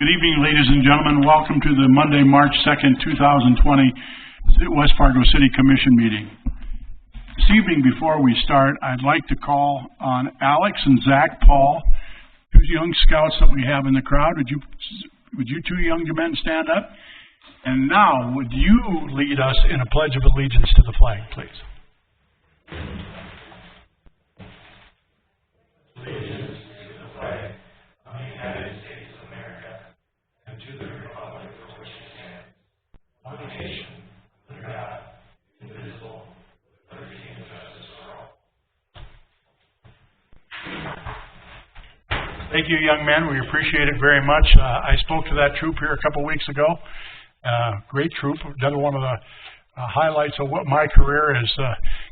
Good evening, ladies and gentlemen. Welcome to the Monday, March 2nd, 2020 West Fargo City Commission meeting. This evening, before we start, I'd like to call on Alex and Zach Paul, two young scouts that we have in the crowd. Would you two young men stand up? And now, would you lead us in a pledge of allegiance to the flag, please? Allegiance to the flag of the United States of America and to the republic for which it stands, one nation, under God, indivisible, with liberty and justice for all. Thank you, young men. We appreciate it very much. I spoke to that troop here a couple weeks ago. Great troop. Another one of the highlights of what my career is,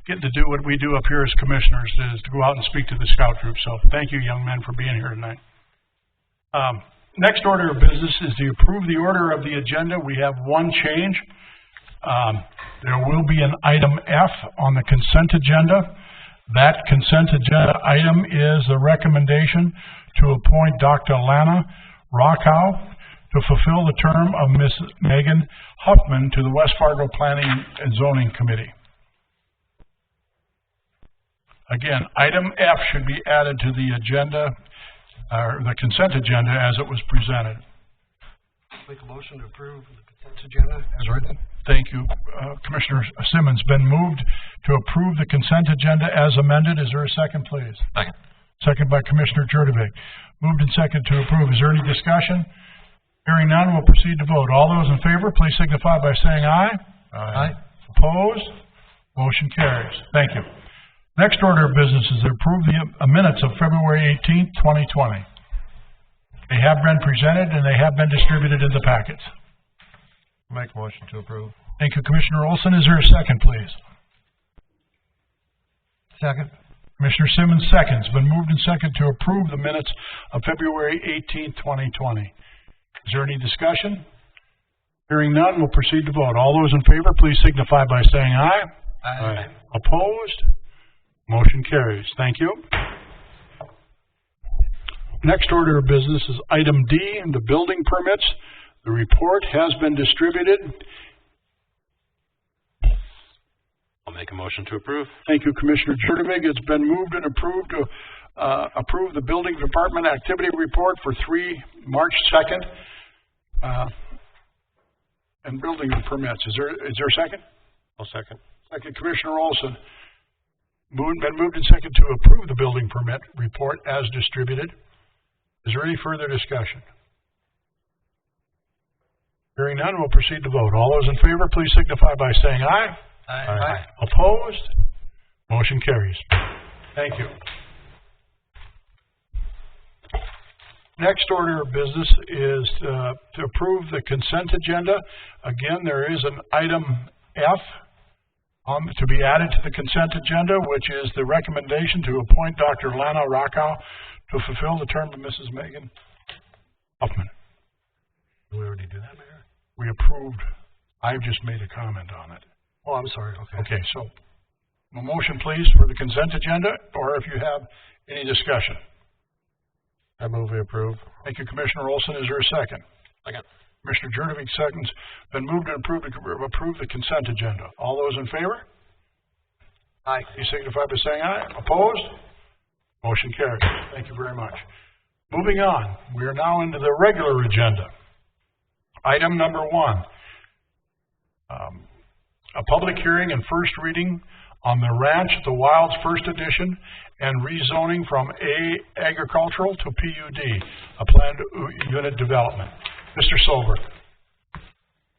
getting to do what we do up here as commissioners, is to go out and speak to the scout troop. So thank you, young men, for being here tonight. Next order of business is to approve the order of the agenda. We have one change. There will be an item F on the consent agenda. That consent agenda item is the recommendation to appoint Dr. Lana Rockow to fulfill the term of Ms. Megan Huffman to the West Fargo Planning and Zoning Committee. Again, item F should be added to the agenda, or the consent agenda as it was presented. Make a motion to approve the consent agenda as written. Thank you, Commissioner Simmons. Been moved to approve the consent agenda as amended. Is there a second, please? Second. Second by Commissioner Jurdovic. Moved and seconded to approve. Is there any discussion? Hearing none, we'll proceed to vote. All those in favor, please signify by saying aye. Aye. Opposed? Motion carries. Thank you. Next order of business is to approve the minutes of February 18th, 2020. They have been presented and they have been distributed in the packets. Make a motion to approve. Thank you, Commissioner Olson. Is there a second, please? Second. Commissioner Simmons seconds. Been moved and seconded to approve the minutes of February 18th, 2020. Is there any discussion? Hearing none, we'll proceed to vote. All those in favor, please signify by saying aye. Aye. Opposed? Motion carries. Thank you. Next order of business is item D, the building permits. The report has been distributed. I'll make a motion to approve. Thank you, Commissioner Jurdovic. It's been moved and approved to approve the building department activity report for March 2nd. And building permits. Is there a second? I'll second. Second, Commissioner Olson. Been moved and seconded to approve the building permit report as distributed. Is there any further discussion? Hearing none, we'll proceed to vote. All those in favor, please signify by saying aye. Aye. Opposed? Motion carries. Thank you. Next order of business is to approve the consent agenda. Again, there is an item F to be added to the consent agenda, which is the recommendation to appoint Dr. Lana Rockow to fulfill the term of Mrs. Megan Huffman. Did we already do that, Mayor? We approved. I've just made a comment on it. Oh, I'm sorry. Okay. Okay, so a motion, please, for the consent agenda, or if you have any discussion. I move we approve. Thank you, Commissioner Olson. Is there a second? Second. Commissioner Jurdovic seconds. Been moved and approved to approve the consent agenda. All those in favor? Aye. Please signify by saying aye. Opposed? Motion carries. Thank you very much. Moving on, we are now into the regular agenda. Item number 1. A public hearing and first reading on the Ranch at the Wilds First Edition and rezoning from agricultural to PUD, a planned unit development. Mr. Solberg.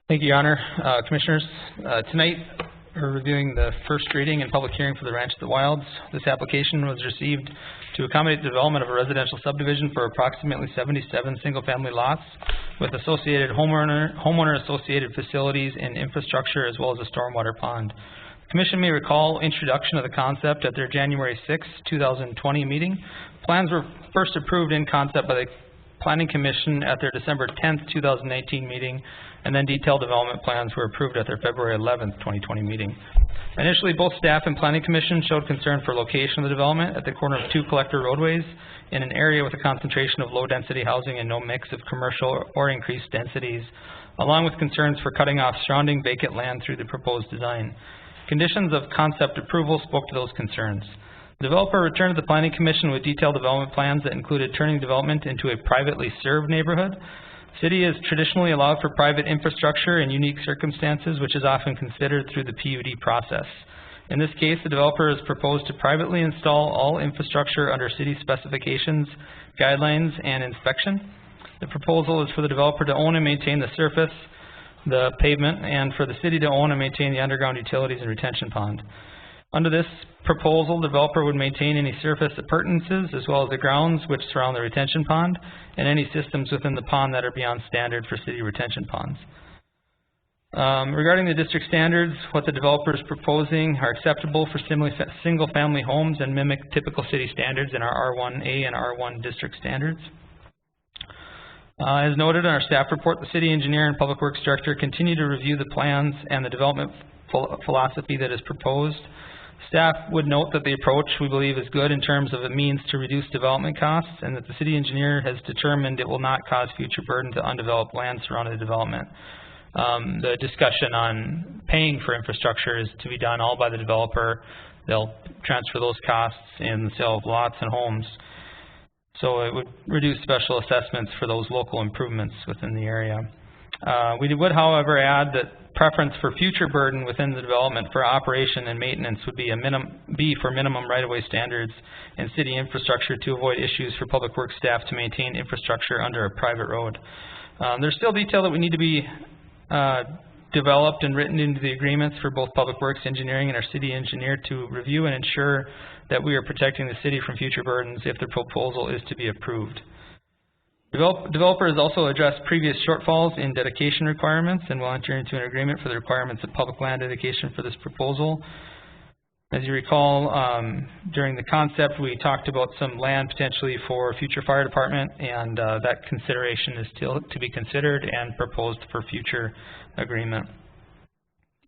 Thank you, Your Honor. Commissioners, tonight we're reviewing the first reading and public hearing for the Ranch at the Wilds. This application was received to accommodate the development of a residential subdivision for approximately 77 single-family lots with associated homeowner-associated facilities and infrastructure, as well as a stormwater pond. The Commission may recall introduction of the concept at their January 6, 2020 meeting. Plans were first approved in concept by the Planning Commission at their December 10th, 2019 meeting, and then detailed development plans were approved at their February 11th, 2020 meeting. Initially, both staff and Planning Commission showed concern for location of the development at the corner of two collector roadways in an area with a concentration of low-density housing and no mix of commercial or increased densities, along with concerns for cutting off surrounding vacant land through the proposed design. Conditions of concept approval spoke to those concerns. The developer returned to the Planning Commission with detailed development plans that included turning development into a privately served neighborhood. City has traditionally allowed for private infrastructure in unique circumstances, which is often considered through the PUD process. In this case, the developer has proposed to privately install all infrastructure under city specifications, guidelines, and inspection. The proposal is for the developer to own and maintain the surface, the pavement, and for the city to own and maintain the underground utilities and retention pond. Under this proposal, the developer would maintain any surface appurtenances as well as the grounds which surround the retention pond and any systems within the pond that are beyond standard for city retention ponds. Regarding the district standards, what the developer is proposing are acceptable for single-family homes and mimic typical city standards in our R1A and R1 district standards. As noted in our staff report, the city engineer and public works director continue to review the plans and the development philosophy that is proposed. Staff would note that the approach, we believe, is good in terms of a means to reduce development costs, and that the city engineer has determined it will not cause future burden to undeveloped land surrounding the development. The discussion on paying for infrastructure is to be done all by the developer. They'll transfer those costs in the sale of lots and homes. So it would reduce special assessments for those local improvements within the area. We would, however, add that preference for future burden within the development for operation and maintenance would be for minimum right-of-way standards and city infrastructure to avoid issues for public works staff to maintain infrastructure under a private road. There's still detail that we need to be developed and written into the agreements for both public works engineering and our city engineer to review and ensure that we are protecting the city from future burdens if the proposal is to be approved. Developer has also addressed previous shortfalls in dedication requirements and will enter into an agreement for the requirements of public land dedication for this proposal. As you recall, during the concept, we talked about some land potentially for future fire department, and that consideration is still to be considered and proposed for future agreement.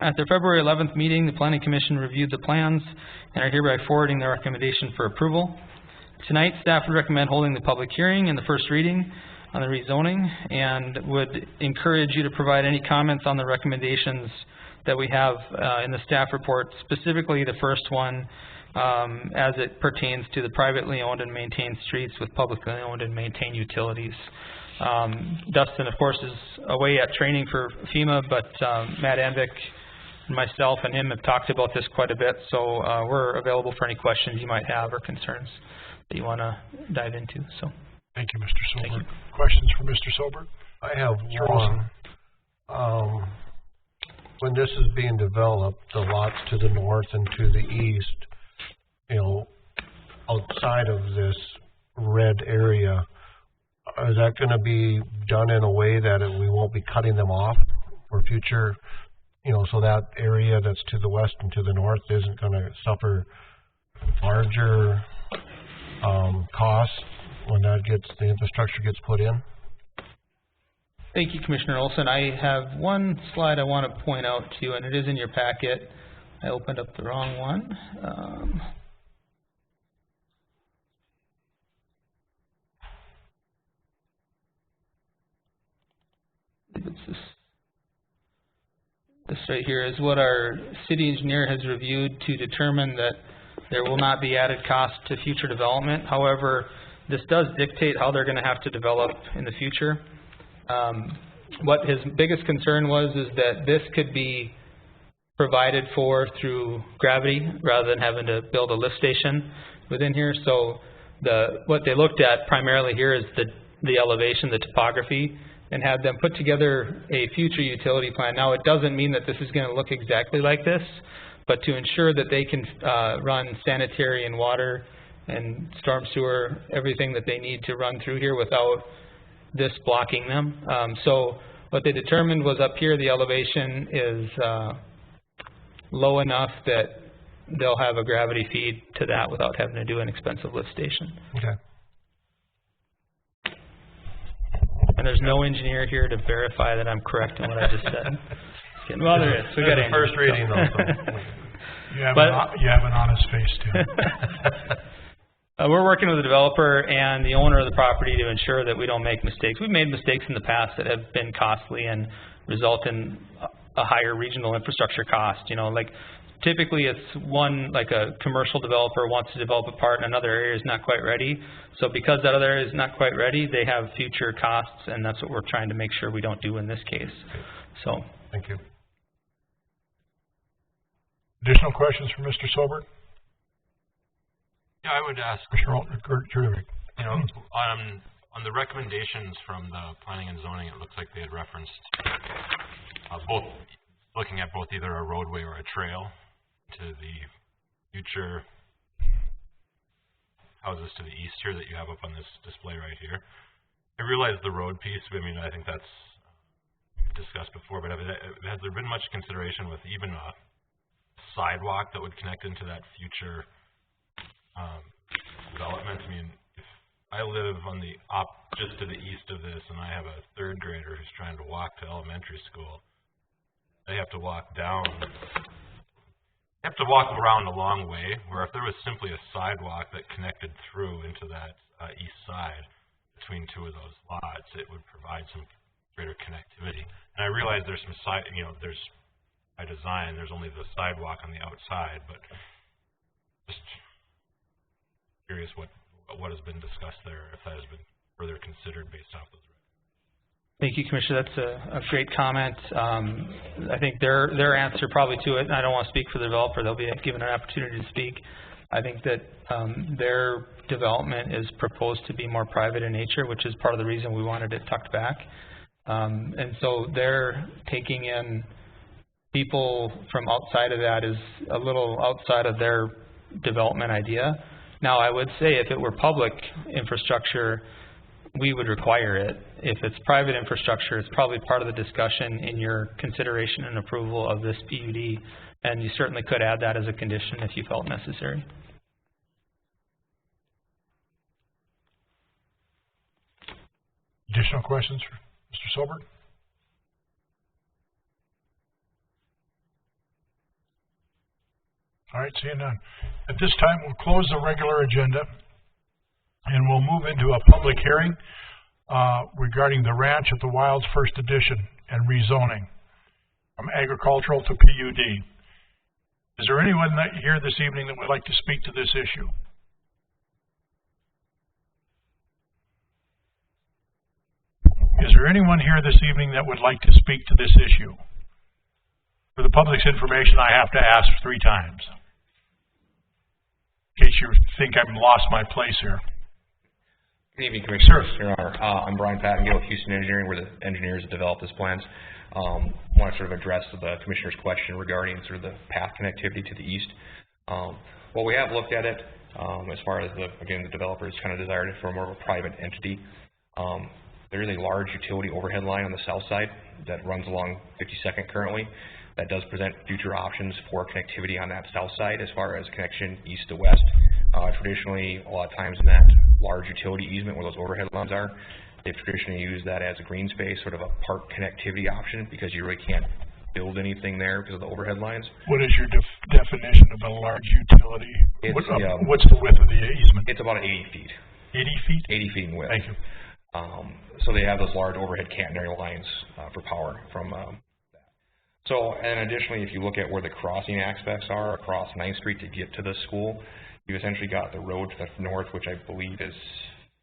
At their February 11th meeting, the Planning Commission reviewed the plans and are hereby forwarding their recommendation for approval. Tonight, staff would recommend holding the public hearing and the first reading on the rezoning, and would encourage you to provide any comments on the recommendations that we have in the staff report, specifically the first one as it pertains to the privately owned and maintained streets with publicly owned and maintained utilities. Dustin, of course, is away at training for FEMA, but Matt Anvik, myself, and him have talked about this quite a bit, so we're available for any questions you might have or concerns that you want to dive into. So, thank you, Mr. Sobert. Questions for Mr. Sobert? I have one. When this is being developed, the lots to the north and to the east, you know, outside of this red area, is that going to be done in a way that we won't be cutting them off for future, you know, so that area that's to the west and to the north isn't going to suffer larger costs when the infrastructure gets put in? Thank you, Commissioner Olson. I have one slide I want to point out to you, and it is in your packet. I opened up the wrong one. This right here is what our city engineer has reviewed to determine that there will not be added cost to future development. However, this does dictate how they're going to have to develop in the future. What his biggest concern was is that this could be provided for through gravity rather than having to build a lift station within here. So what they looked at primarily here is the elevation, the topography, and had them put together a future utility plan. Now, it doesn't mean that this is going to look exactly like this, but to ensure that they can run sanitary and water and storm sewer, everything that they need to run through here without this blocking them. So what they determined was up here the elevation is low enough that they'll have a gravity feed to that without having to do an expensive lift station. Okay. there's no engineer here to verify that I'm correct in what I just said. Just kidding. Well, there is. We got the first reading, though. You have an honest face, too. We're working with the developer and the owner of the property to ensure that we don't make mistakes. We've made mistakes in the past that have been costly and result in a higher regional infrastructure cost. You know, like typically it's one, like a commercial developer wants to develop a part and another area is not quite ready. So because that other area is not quite ready, they have future costs, and that's what we're trying to make sure we don't do in this case. So. Thank you. Additional questions for Mr. Sobert? Yeah, I would ask, you know, on the recommendations from the planning and zoning, it looks like they had referenced looking at both either a roadway or a trail to the future houses to the east here that you have up on this display right here. I realize the road piece, I mean, I think that's discussed before, but has there been much consideration with even a sidewalk that would connect into that future development? I mean, if I live on the just to the east of this, and I have a third grader who's trying to walk to elementary school, they have to walk down. They have to walk around a long way. Where if there was simply a sidewalk that connected through into that east side between two of those lots, it would provide some greater connectivity. And I realize there's some there's by design, there's only the sidewalk on the outside, but just curious what has been discussed there, if that has been further considered based off those. Thank you, Commissioner. That's a great comment. I think their answer probably to it, and I don't want to speak for the developer, they'll be given an opportunity to speak. I think that their development is proposed to be more private in nature, which is part of the reason we wanted it tucked back. And so they're taking in people from outside of that is a little outside of their development idea. Now, I would say if it were public infrastructure, we would require it. If it's private infrastructure, it's probably part of the discussion in your consideration and approval of this PUD, and you certainly could add that as a condition if you felt necessary. Additional questions for Mr. Sobert? All right, seeing none. At this time, we'll close the regular agenda and we'll move into a public hearing regarding the Ranch at the Wilds First Edition and rezoning from agricultural to PUD. Is there anyone here this evening that would like to speak to this issue? Is there anyone here this evening that would like to speak to this issue? For the public's information, I have to ask 3 times. In case you think I've lost my place here. Good evening, Commissioners. Your Honor. I'm Brian Pattingale with Houston Engineering. We're the engineers that developed this plans. I want to sort of address the Commissioner's question regarding sort of the path connectivity to the east. Well, we have looked at it as far as, again, the developers kind of desired it for more of a private entity. There is a large utility overhead line on the south side that runs along 52nd currently. That does present future options for connectivity on that south side as far as connection east to west. Traditionally, a lot of times in that large utility easement where those overhead lines are, they've traditionally used that as a green space, sort of a park connectivity option, because you really can't build anything there because of the overhead lines. What is your definition of a large utility? What's the width of the easement? It's about 80 feet. 80 feet? 80 feet in width. Thank you. So they have those large overhead catenary lines for power from that. So, and additionally, if you look at where the crossing aspects are across 9th Street to get to the school, you've essentially got the road to the north, which I believe is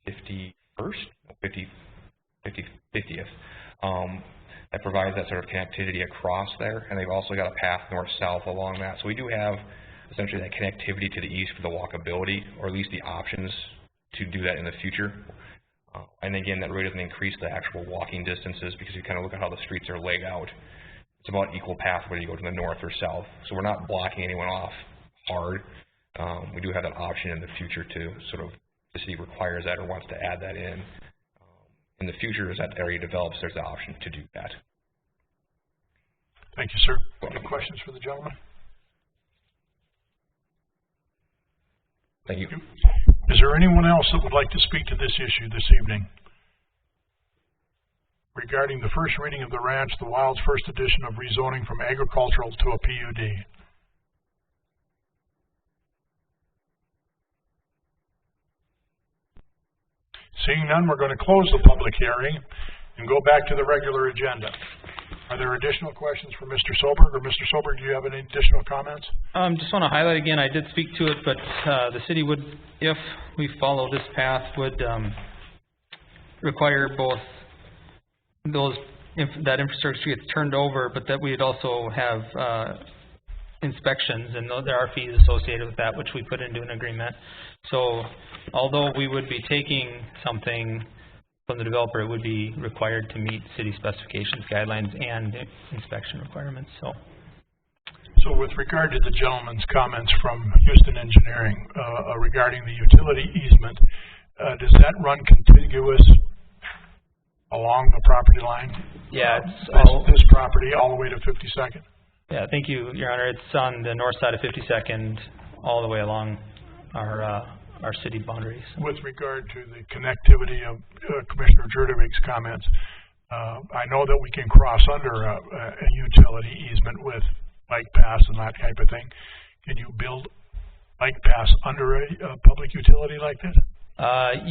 50th. That provides that sort of connectivity across there, and they've also got a path north-south along that. So we do have essentially that connectivity to the east for the walkability, or at least the options to do that in the future. And again, that really doesn't increase the actual walking distances, because you kind of look at how the streets are laid out. It's about equal path whether you go to the north or south. So we're not blocking anyone off hard. We do have that option in the future to sort of, the city requires that or wants to add that in. In the future, as that area develops, there's the option to do that. Thank you, sir. Any questions for the gentleman? Thank you. Is there anyone else that would like to speak to this issue this evening? regarding the first reading of the Ranch the Wilds first edition of rezoning from agricultural to a PUD. Seeing none, we're going to close the public hearing and go back to the regular agenda. Are there additional questions for Mr. Soberg? Or Mr. Soberg, do you have any additional comments? Just want to highlight again, I did speak to it, but the city would, if we follow this path, would require both that infrastructure gets turned over, but that we'd also have inspections, and there are fees associated with that, which we put into an agreement. So although we would be taking something from the developer, it would be required to meet city specifications, guidelines, and inspection requirements. So with regard to the gentleman's comments from Houston Engineering regarding the utility easement, does that run contiguous along the property line? Yeah, this property all the way to 52nd? Yeah, thank you, Your Honor. It's on the north side of 52nd, all the way along our city boundaries. With regard to the connectivity of Commissioner Jurdovic's comments, I know that we can cross under a utility easement with bike paths and that type of thing. Can you build bike paths under a public utility like this?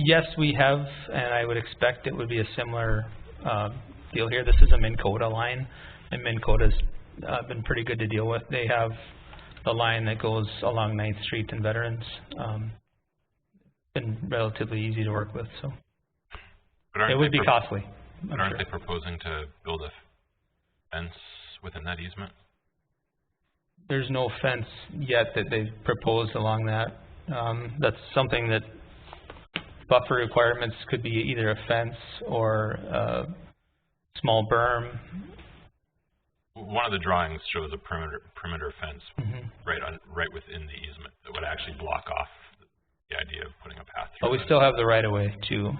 Yes, we have, and I would expect it would be a similar deal here. This is a Minn-Kota line, and Minn-Kota's been pretty good to deal with. They have the line that goes along 9th Street and Veterans. Been relatively easy to work with, so it would be costly. But aren't they proposing to build a fence within that easement? There's no fence yet that they've proposed along that. That's something that buffer requirements could be either a fence or a small berm. One of the drawings shows a perimeter fence right within the easement that would actually block off the idea of putting a path through. But we still have the right-of-way too.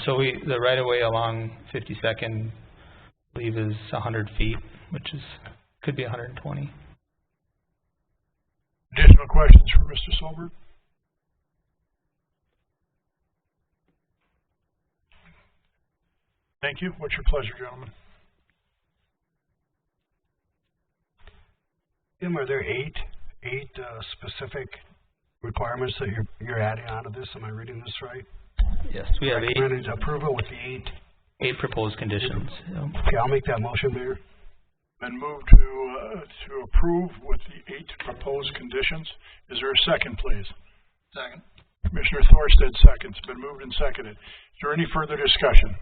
So the right-of-way along 52nd, I believe, is 100 feet, which could be 120. Additional questions for Mr. Soberg? Thank you. What's your pleasure, gentlemen? Tim, are there eight specific requirements that you're adding onto this? Am I reading this right? Yes, we have recommended approval with the eight proposed conditions. Okay, I'll make that motion, Mayor. Been moved to approve with the 8 proposed conditions. Is there a second, please? Second. Commissioner Thorstead seconds. Been moved and seconded. Is there any further discussion?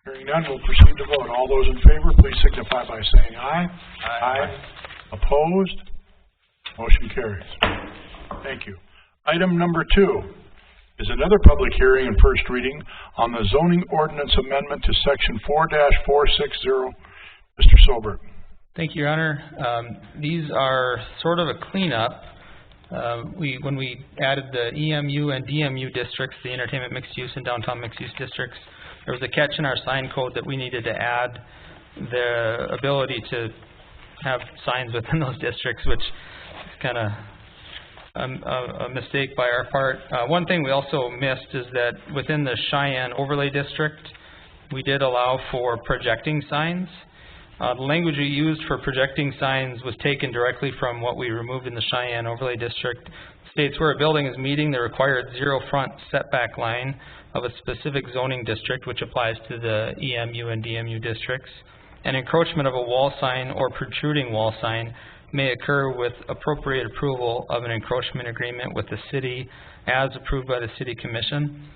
Hearing none, we'll proceed to vote. All those in favor, please signify by saying aye. Aye. Opposed? Motion carries. Thank you. Item number 2 is another public hearing and first reading on the zoning ordinance amendment to section 4-460. Mr. Soberg. Thank you, Your Honor. These are sort of a cleanup. When we added the EMU and DMU districts, the entertainment mixed use and downtown mixed use districts, there was a catch in our sign code that we needed to add the ability to have signs within those districts, which is kind of a mistake by our part. One thing we also missed is that within the Cheyenne overlay district, we did allow for projecting signs. The language we used for projecting signs was taken directly from what we removed in the Cheyenne overlay district. It states where a building is meeting the required 0 front setback line of a specific zoning district, which applies to the EMU and DMU districts. An encroachment of a wall sign or protruding wall sign may occur with appropriate approval of an encroachment agreement with the city as approved by the City Commission.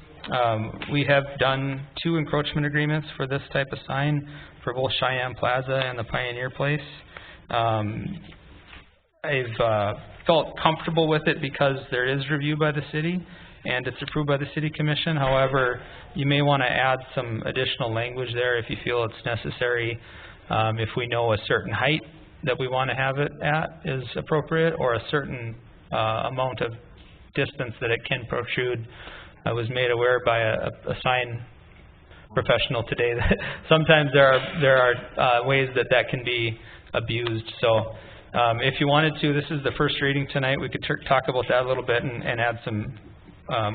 We have done 2 encroachment agreements for this type of sign for both Cheyenne Plaza and the Pioneer Place. I've felt comfortable with it because there is review by the city and it's approved by the City Commission. However, you may want to add some additional language there if you feel it's necessary. If we know a certain height that we want to have it at is appropriate, or a certain amount of distance that it can protrude. I was made aware by a sign professional today that sometimes there are ways that can be abused. So if you wanted to, this is the first reading tonight. We could talk about that a little bit and add some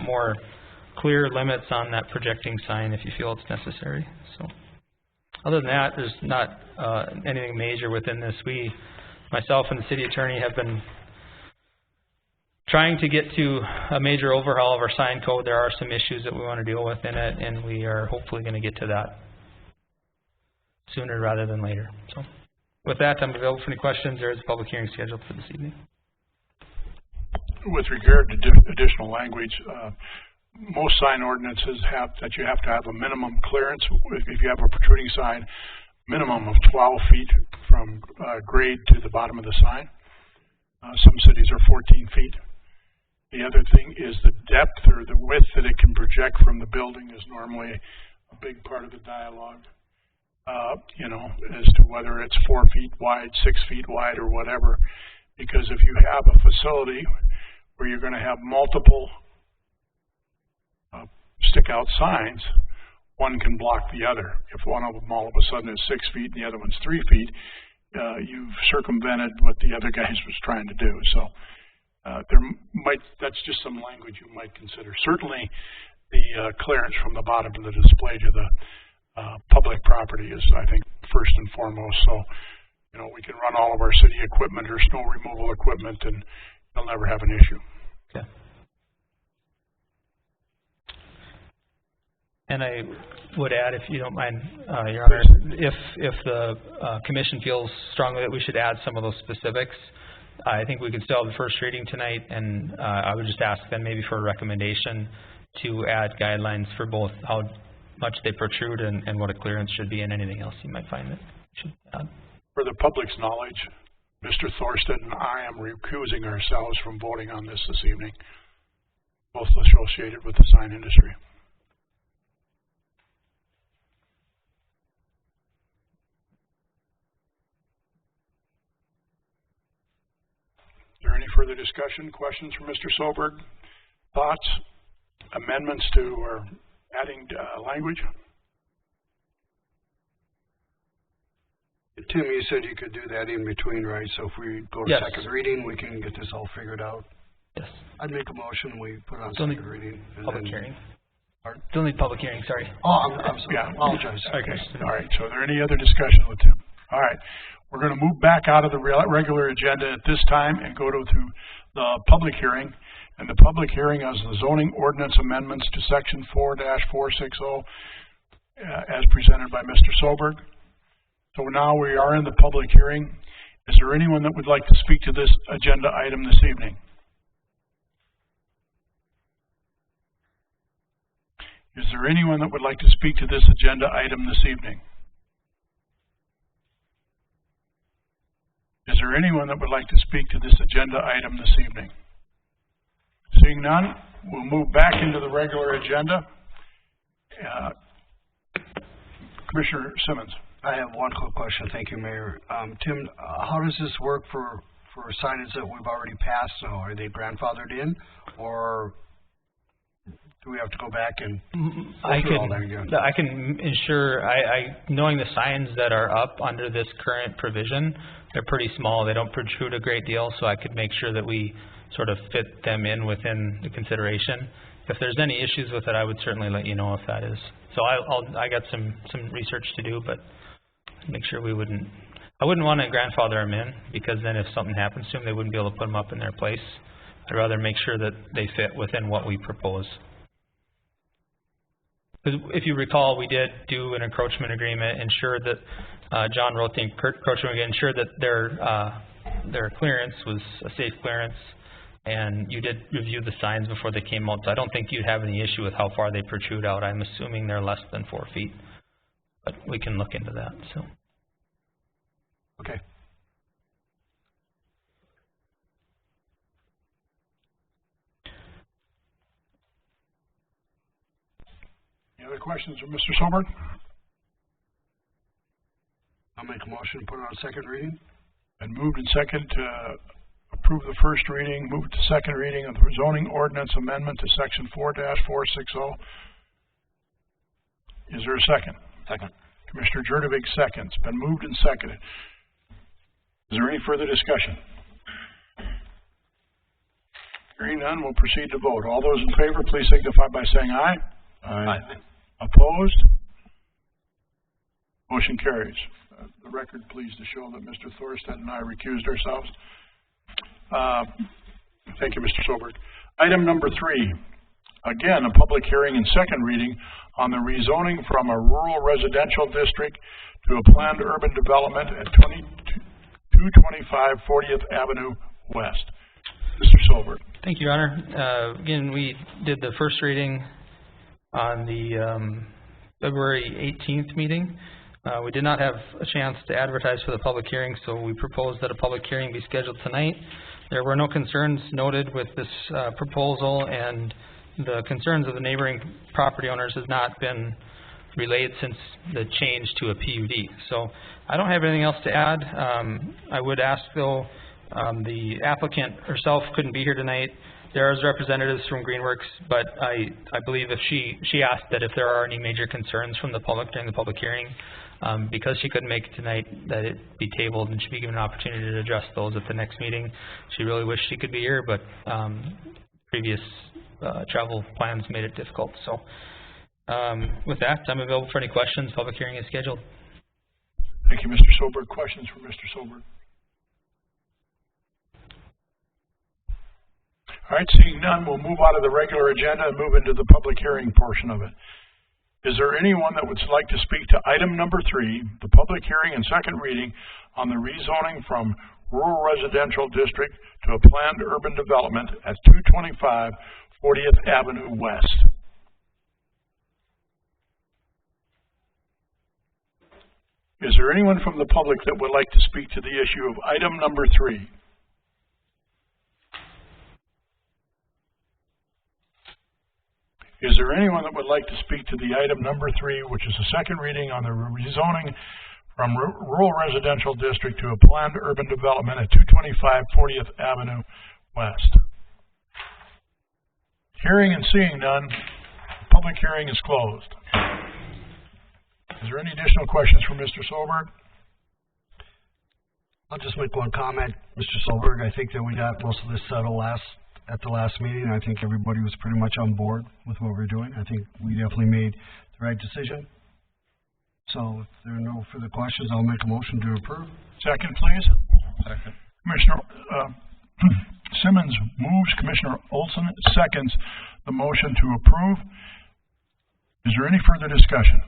more clear limits on that projecting sign if you feel it's necessary. So, other than that, there's not anything major within this. Myself and the city attorney have been trying to get to a major overhaul of our sign code. There are some issues that we want to deal with in it, and we are hopefully going to get to that sooner rather than later. So, with that, I'm available for any questions. There is a public hearing scheduled for this evening. With regard to additional language, most sign ordinances have that you have to have a minimum clearance. If you have a protruding sign, minimum of 12 feet from grade to the bottom of the sign. Some cities are 14 feet. The other thing is the depth or the width that it can project from the building is normally a big part of the dialogue. As to whether it's 4 feet wide, 6 feet wide, or whatever. Because if you have a facility where you're going to have multiple stick-out signs, one can block the other. If one of them all of a sudden is 6 feet and the other one's 3 feet, you've circumvented what the other guy was trying to do. So that's just some language you might consider. Certainly the clearance from the bottom of the display to the public property is, I think, first and foremost. So, we can run all of our city equipment or snow removal equipment and they'll never have an issue. Okay. And I would add, if you don't mind, Your Honor, if the commission feels strongly that we should add some of those specifics, I think we could still have the first reading tonight, and I would just ask then maybe for a recommendation to add guidelines for both how much they protrude and what a clearance should be, and anything else you might find that should add. For the public's knowledge, Mr. Thorstad and I am recusing ourselves from voting on this evening, both associated with the sign industry. Is there any further discussion, questions from Mr. Soberg? Thoughts, amendments to or adding language? Tim, you said you could do that in between, right? So if we go to second reading, we can get this all figured out. Yes. I'd make a motion, we put on Still second reading. Public hearing. Still need public hearing, sorry. Oh, I'm sorry. Yeah. I apologize. Okay. All right. So are there any other discussion with Tim? All right. We're going to move back out of the regular agenda at this time and go to the public hearing. And the public hearing is the zoning ordinance amendments to section 4-460 as presented by Mr. Soberg. So now we are in the public hearing. Is there anyone that would like to speak to this agenda item this evening? Is there anyone that would like to speak to this agenda item this evening? Is there anyone that would like to speak to this agenda item this evening? Seeing none, we'll move back into the regular agenda. Commissioner Simmons. I have one quick question. Thank you, Mayor. Tim, how does this work for signage that we've already passed? So are they grandfathered in, or do we have to go back and I can ensure, knowing the signs that are up under this current provision, they're pretty small. They don't protrude a great deal, so I could make sure that we sort of fit them in within the consideration. If there's any issues with it, I would certainly let you know if that is. So I got some research to do, but make sure I wouldn't want to grandfather them in, because then if something happens to them, they wouldn't be able to put them up in their place. I'd rather make sure that they fit within what we propose. Because if you recall, we did do an encroachment agreement, ensure that John wrote the encroachment agreement, ensure that their clearance was a safe clearance, and you did review the signs before they came out. So I don't think you'd have any issue with how far they protrude out. I'm assuming they're less than 4 feet, but we can look into that. So. Okay. Any other questions from Mr. Soberg? I'll make a motion to put it on second reading. And moved and second to approve the first reading, move to second reading of the zoning ordinance amendment to section 4-460. Is there a second? Second. Commissioner Jurdevig seconds. Been moved and seconded. Is there any further discussion? Hearing none, we'll proceed to vote. All those in favor, please signify by saying aye. Aye. Opposed? Motion carries. The record pleased to show that Mr. Thorstad and I recused ourselves. Thank you, Mr. Soberg. Item number 3. Again, a public hearing and second reading on the rezoning from a rural residential district to a planned urban development at 225 40th Avenue West. Mr. Soberg. Thank you, Your Honor. Again, we did the first reading on the February 18th meeting. We did not have a chance to advertise for the public hearing, so we proposed that a public hearing be scheduled tonight. There were no concerns noted with this proposal, and the concerns of the neighboring property owners has not been relayed since the change to a PUD. So I don't have anything else to add. I would ask, though, the applicant herself couldn't be here tonight. There is representatives from Greenworks, but I believe if she asked that if there are any major concerns from the public during the public hearing, because she couldn't make it tonight, that it be tabled and she be given an opportunity to address those at the next meeting. She really wished she could be here, but previous travel plans made it difficult. So with that, I'm available for any questions. Public hearing is scheduled. Thank you, Mr. Soberg. Questions for Mr. Soberg? All right, seeing none, we'll move out of the regular agenda and move into the public hearing portion of it. Is there anyone that would like to speak to item number 3, the public hearing and second reading on the rezoning from rural residential district to a planned urban development at 225 40th Avenue West? Is there anyone from the public that would like to speak to the issue of item number 3? Is there anyone that would like to speak to the item number 3, which is a second reading on the rezoning from rural residential district to a planned urban development at 225 40th Avenue West? Hearing and seeing none, public hearing is closed. Is there any additional questions for Mr. Soberg? I'll just make one comment, Mr. Soberg. I think that we got most of this settled at the last meeting. I think everybody was pretty much on board with what we're doing. I think we definitely made the right decision. So if there are no further questions, I'll make a motion to approve. Second, please. Second. Commissioner Simmons moves. Commissioner Olson seconds the motion to approve. Is there any further discussion?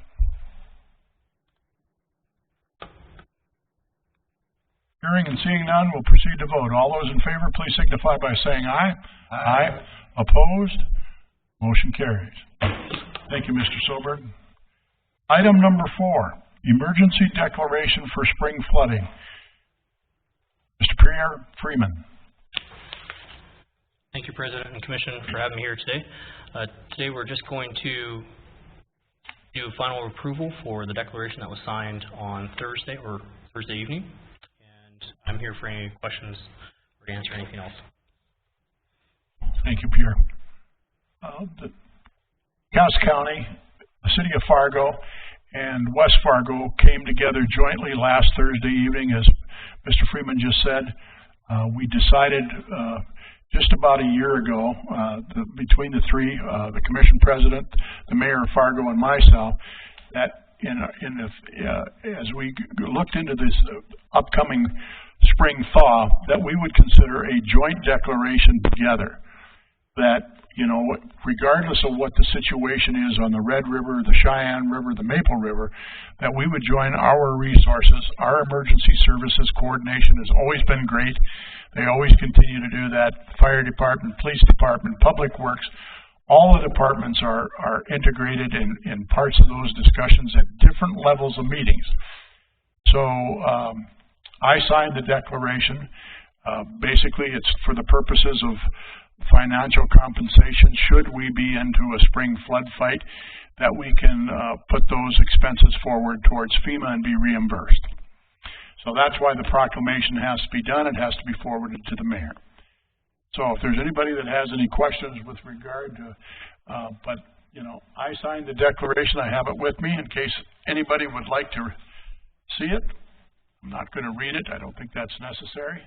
Hearing and seeing none, we'll proceed to vote. All those in favor, please signify by saying aye. Aye. Opposed? Motion carries. Thank you, Mr. Soberg. Item number 4, emergency declaration for spring flooding. Mr. Pierre Freeman. Thank you, President and Commission, for having me here today. Today we're just going to do final approval for the declaration that was signed on Thursday evening. I'm here for any questions or to answer anything else. Thank you, Pierre. Cass County, the City of Fargo, and West Fargo came together jointly last Thursday evening, as Mr. Freeman just said. We decided just about a year ago, between the three, the Commission President, the Mayor of Fargo, and myself, that as we looked into this upcoming spring thaw, that we would consider a joint declaration together that, you know, regardless of what the situation is on the Red River, the Cheyenne River, the Maple River, that we would join our resources. Our emergency services coordination has always been great. They always continue to do that. Fire department, police department, public works, all the departments are integrated in parts of those discussions at different levels of meetings. So I signed the declaration. Basically, it's for the purposes of financial compensation should we be into a spring flood fight, that we can put those expenses forward towards FEMA and be reimbursed. So that's why the proclamation has to be done. It has to be forwarded to the mayor. So if there's anybody that has any questions with regard to, but you know, I signed the declaration. I have it with me in case anybody would like to see it. I'm not going to read it. I don't think that's necessary.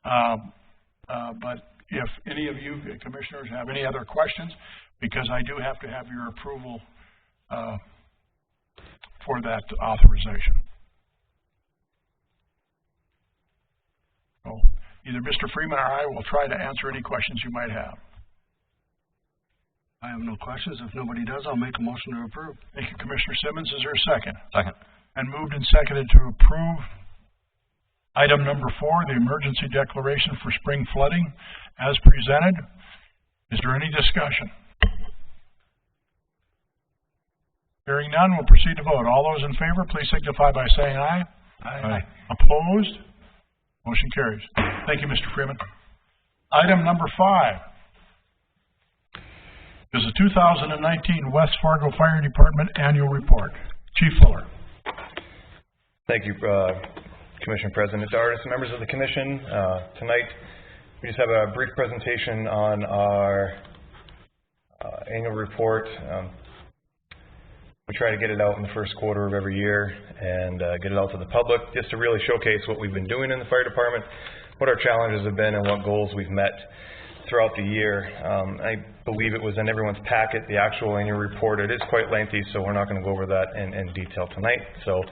But if any of you commissioners have any other questions, because I do have to have your approval for that authorization. So either Mr. Freeman or I will try to answer any questions you might have. I have no questions. If nobody does, I'll make a motion to approve. Thank you, Commissioner Simmons. Is there a second? Second. And moved and seconded to approve item number 4, the emergency declaration for spring flooding as presented. Is there any discussion? Hearing none, we'll proceed to vote. All those in favor, please signify by saying aye. Aye. Opposed? Motion carries. Thank you, Mr. Freeman. Item number 5 is the 2019 West Fargo Fire Department Annual Report. Chief Fuller. Thank you, Commission President Dardis and members of the Commission. Tonight, we just have a brief presentation on our annual report. We try to get it out in the first quarter of every year and get it out to the public just to really showcase what we've been doing in the fire department, what our challenges have been, and what goals we've met throughout the year. I believe it was in everyone's packet, the actual annual report. It is quite lengthy, so we're not going to go over that in detail tonight. So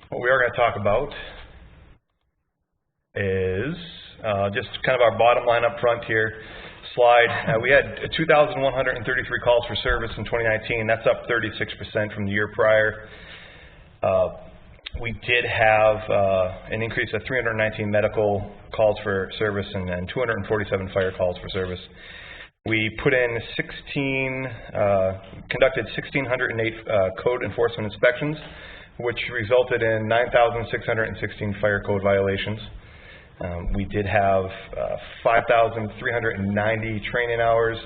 what we are going to talk about is just kind of our bottom line up front here. Slide. We had 2,133 calls for service in 2019. That's up 36% from the year prior. We did have an increase of 319 medical calls for service and 247 fire calls for service. We put in conducted 1,608 code enforcement inspections, which resulted in 9,616 fire code violations. We did have 5,390 training hours,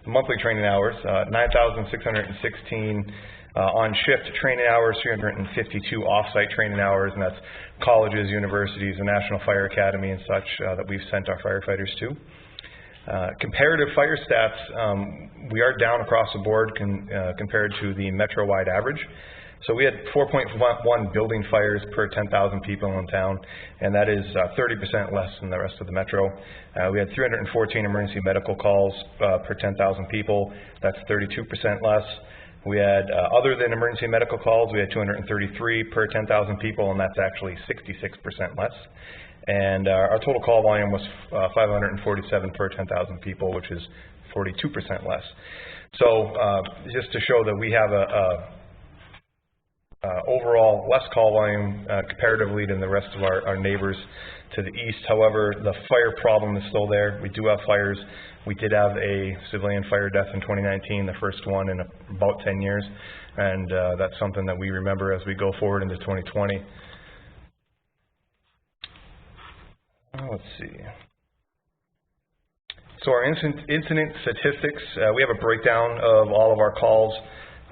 monthly training hours, 9,616 on-shift training hours, 352 off-site training hours, and that's colleges, universities, the National Fire Academy and such that we've sent our firefighters to. Comparative fire stats, we are down across the board compared to the metro-wide average. So we had 4.1 building fires per 10,000 people in town, and that is 30% less than the rest of the metro. We had 314 emergency medical calls per 10,000 people. That's 32% less. We had, other than emergency medical calls, we had 233 per 10,000 people, and that's actually 66% less. And our total call volume was 547 per 10,000 people, which is 42% less. So just to show that we have overall less call volume comparatively than the rest of our neighbors to the east. However, the fire problem is still there. We do have fires. We did have a civilian fire death in 2019, the first one in about 10 years, and that's something that we remember as we go forward into 2020. Let's see. So our incident statistics, we have a breakdown of all of our calls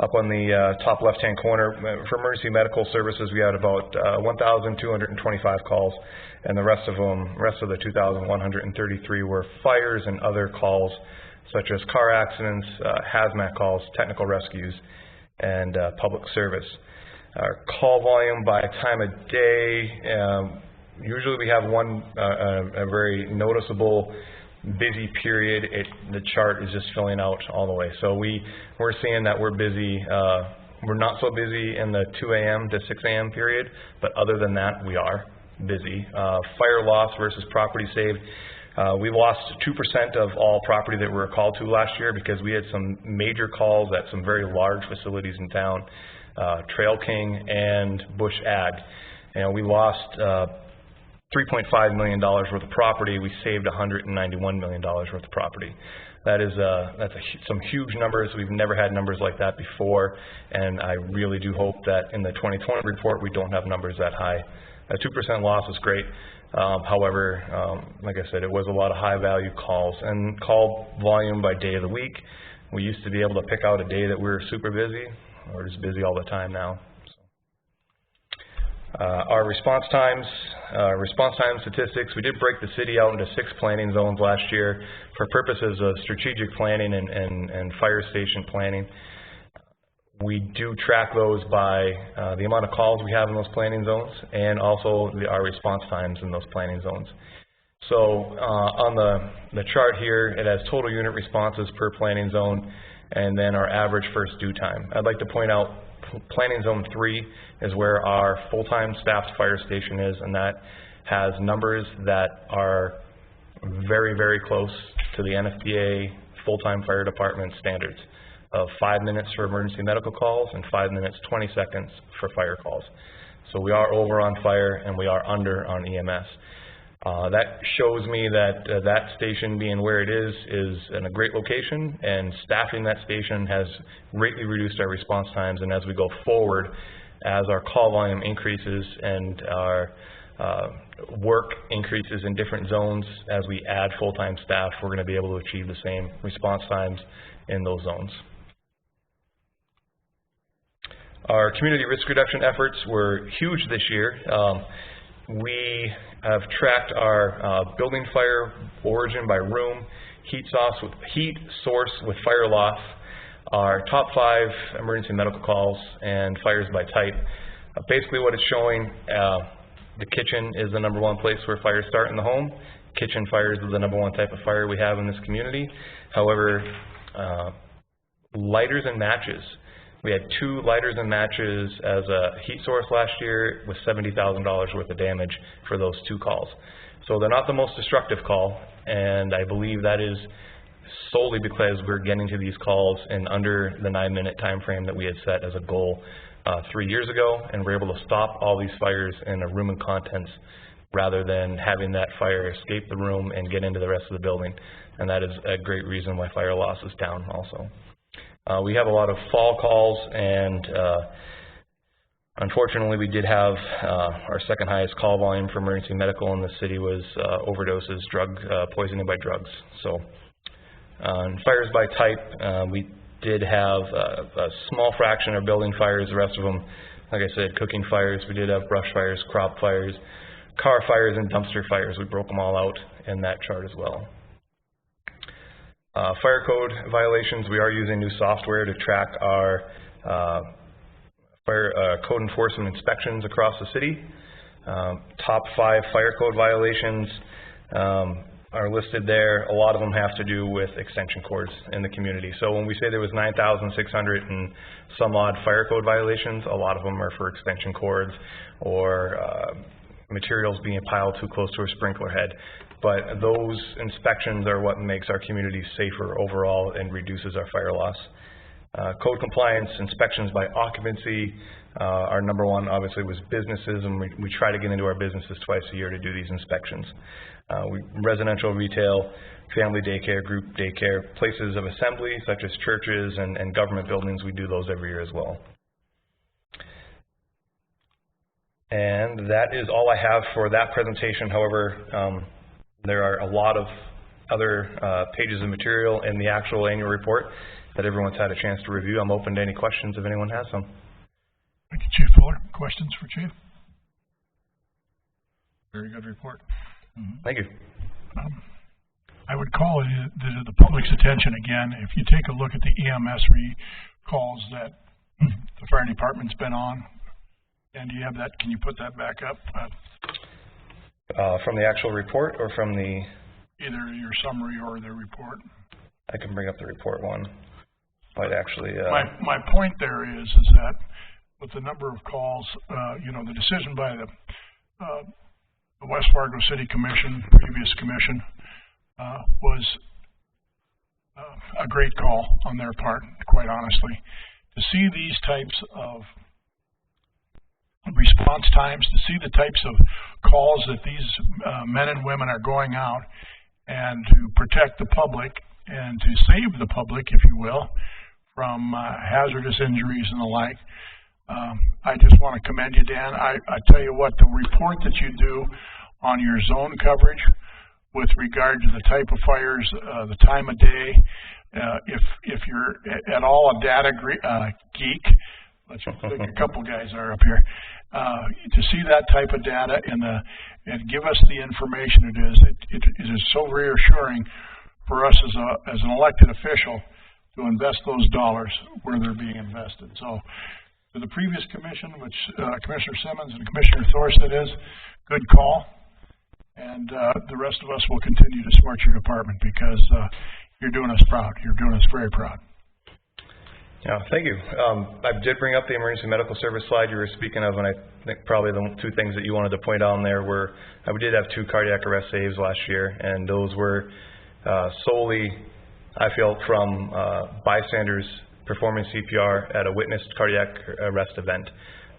up on the top left-hand corner. For emergency medical services, we had about 1,225 calls, and the rest of the 2,133 were fires and other calls, such as car accidents, hazmat calls, technical rescues, and public service. Our call volume by time of day, usually we have a very noticeable busy period. The chart is just filling out all the way. So we're seeing that we're busy. We're not so busy in the 2 a.m. to 6 a.m. period, but other than that, we are busy. Fire loss versus property saved. We lost 2% of all property that we were called to last year because we had some major calls at some very large facilities in town, Trail King and Bush Ag. And we lost $3.5 million worth of property. We saved $191 million worth of property. That's some huge numbers. We've never had numbers like that before, and I really do hope that in the 2020 report we don't have numbers that high. A 2% loss is great. However, like I said, it was a lot of high-value calls and call volume by day of the week. We used to be able to pick out a day that we were super busy. We're just busy all the time now. Our response time statistics, we did break the city out into 6 planning zones last year for purposes of strategic planning and fire station planning. We do track those by the amount of calls we have in those planning zones and also our response times in those planning zones. So on the chart here, it has total unit responses per planning zone, and then our average first due time. I'd like to point out planning zone 3 is where our full-time staffed fire station is, and that has numbers that are very, very close to the NFPA full-time fire department standards of 5 minutes for emergency medical calls and 5 minutes 20 seconds for fire calls. So we are over on fire and we are under on EMS. That shows me that that station being where it is in a great location, and staffing that station has greatly reduced our response times. And as we go forward, as our call volume increases and our work increases in different zones, as we add full-time staff, we're going to be able to achieve the same response times in those zones. Our community risk reduction efforts were huge this year. We have tracked our building fire origin by room, heat source with fire loss, our top 5 emergency medical calls, and fires by type. Basically what it's showing, the kitchen is the number 1 place where fires start in the home. Kitchen fires is the number 1 type of fire we have in this community. However, lighters and matches. We had 2 lighters and matches as a heat source last year with $70,000 worth of damage for those 2 calls. So they're not the most destructive call, and I believe that is solely because we're getting to these calls in under the 9-minute time frame that we had set as a goal 3 years ago, and we're able to stop all these fires in a room and contents rather than having that fire escape the room and get into the rest of the building. And that is a great reason why fire loss is down also. We have a lot of fall calls, and unfortunately we did have our second highest call volume for emergency medical in the city was overdoses, poisoning by drugs. So fires by type, we did have a small fraction of building fires. The rest of them, like I said, cooking fires. We did have brush fires, crop fires, car fires, and dumpster fires. We broke them all out in that chart as well. Fire code violations, we are using new software to track our fire code enforcement inspections across the city. Top 5 fire code violations are listed there. A lot of them have to do with extension cords in the community. So when we say there was 9,600 and some odd fire code violations, a lot of them are for extension cords or materials being piled too close to a sprinkler head. But those inspections are what makes our community safer overall and reduces our fire loss. Code compliance, inspections by occupancy. Our number 1 obviously was businesses, and we try to get into our businesses twice a year to do these inspections. Residential, retail, family daycare, group daycare, places of assembly such as churches and government buildings, we do those every year as well. And that is all I have for that presentation. However, there are a lot of other pages of material in the actual annual report that everyone's had a chance to review. I'm open to any questions if anyone has some. Thank you, Chief Fuller. Questions for Chief? Very good report. Thank you. I would call the public's attention again, if you take a look at the EMS calls that the fire department's been on, and do you have that, can you put that back up? From the actual report or from the... Either your summary or the report. I can bring up the report one. Might actually... My point there is that with the number of calls, you know, the decision by the West Fargo City Commission, previous commission, was a great call on their part, quite honestly. To see these types of response times, to see the types of calls that these men and women are going out, and to protect the public and to save the public, if you will, from hazardous injuries and the like. I just want to commend you, Dan. I tell you what, the report that you do on your zone coverage with regard to the type of fires, the time of day, if you're at all a data geek, let's think a couple guys are up here, to see that type of data and give us the information it is so reassuring for us as an elected official to invest those dollars where they're being invested. So to the previous commission, which Commissioner Simmons and Commissioner Thorstad is, good call. And the rest of us will continue to support your department because you're doing us proud. You're doing us very proud. Yeah, thank you. I did bring up the emergency medical service slide you were speaking of, and I think probably the two things that you wanted to point out on there were we did have 2 cardiac arrest saves last year, and those were solely, I feel, from bystanders performing CPR at a witnessed cardiac arrest event.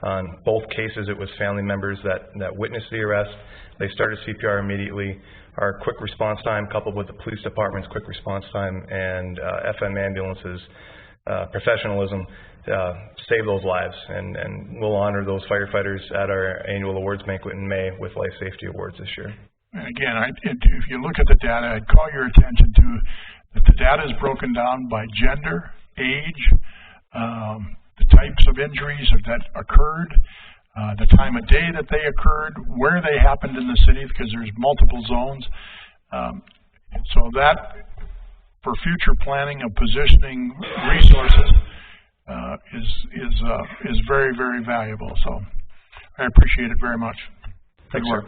On both cases, it was family members that witnessed the arrest. They started CPR immediately. Our quick response time, coupled with the police department's quick response time and FM ambulances, professionalism, save those lives, and we'll honor those firefighters at our annual awards banquet in May with Life Safety Awards this year. And again, if you look at the data, I'd call your attention to that the data is broken down by gender, age, the types of injuries that occurred, the time of day that they occurred, where they happened in the city, because there's multiple zones. So that, for future planning of positioning resources, is very, very valuable. So I appreciate it very much. Good work.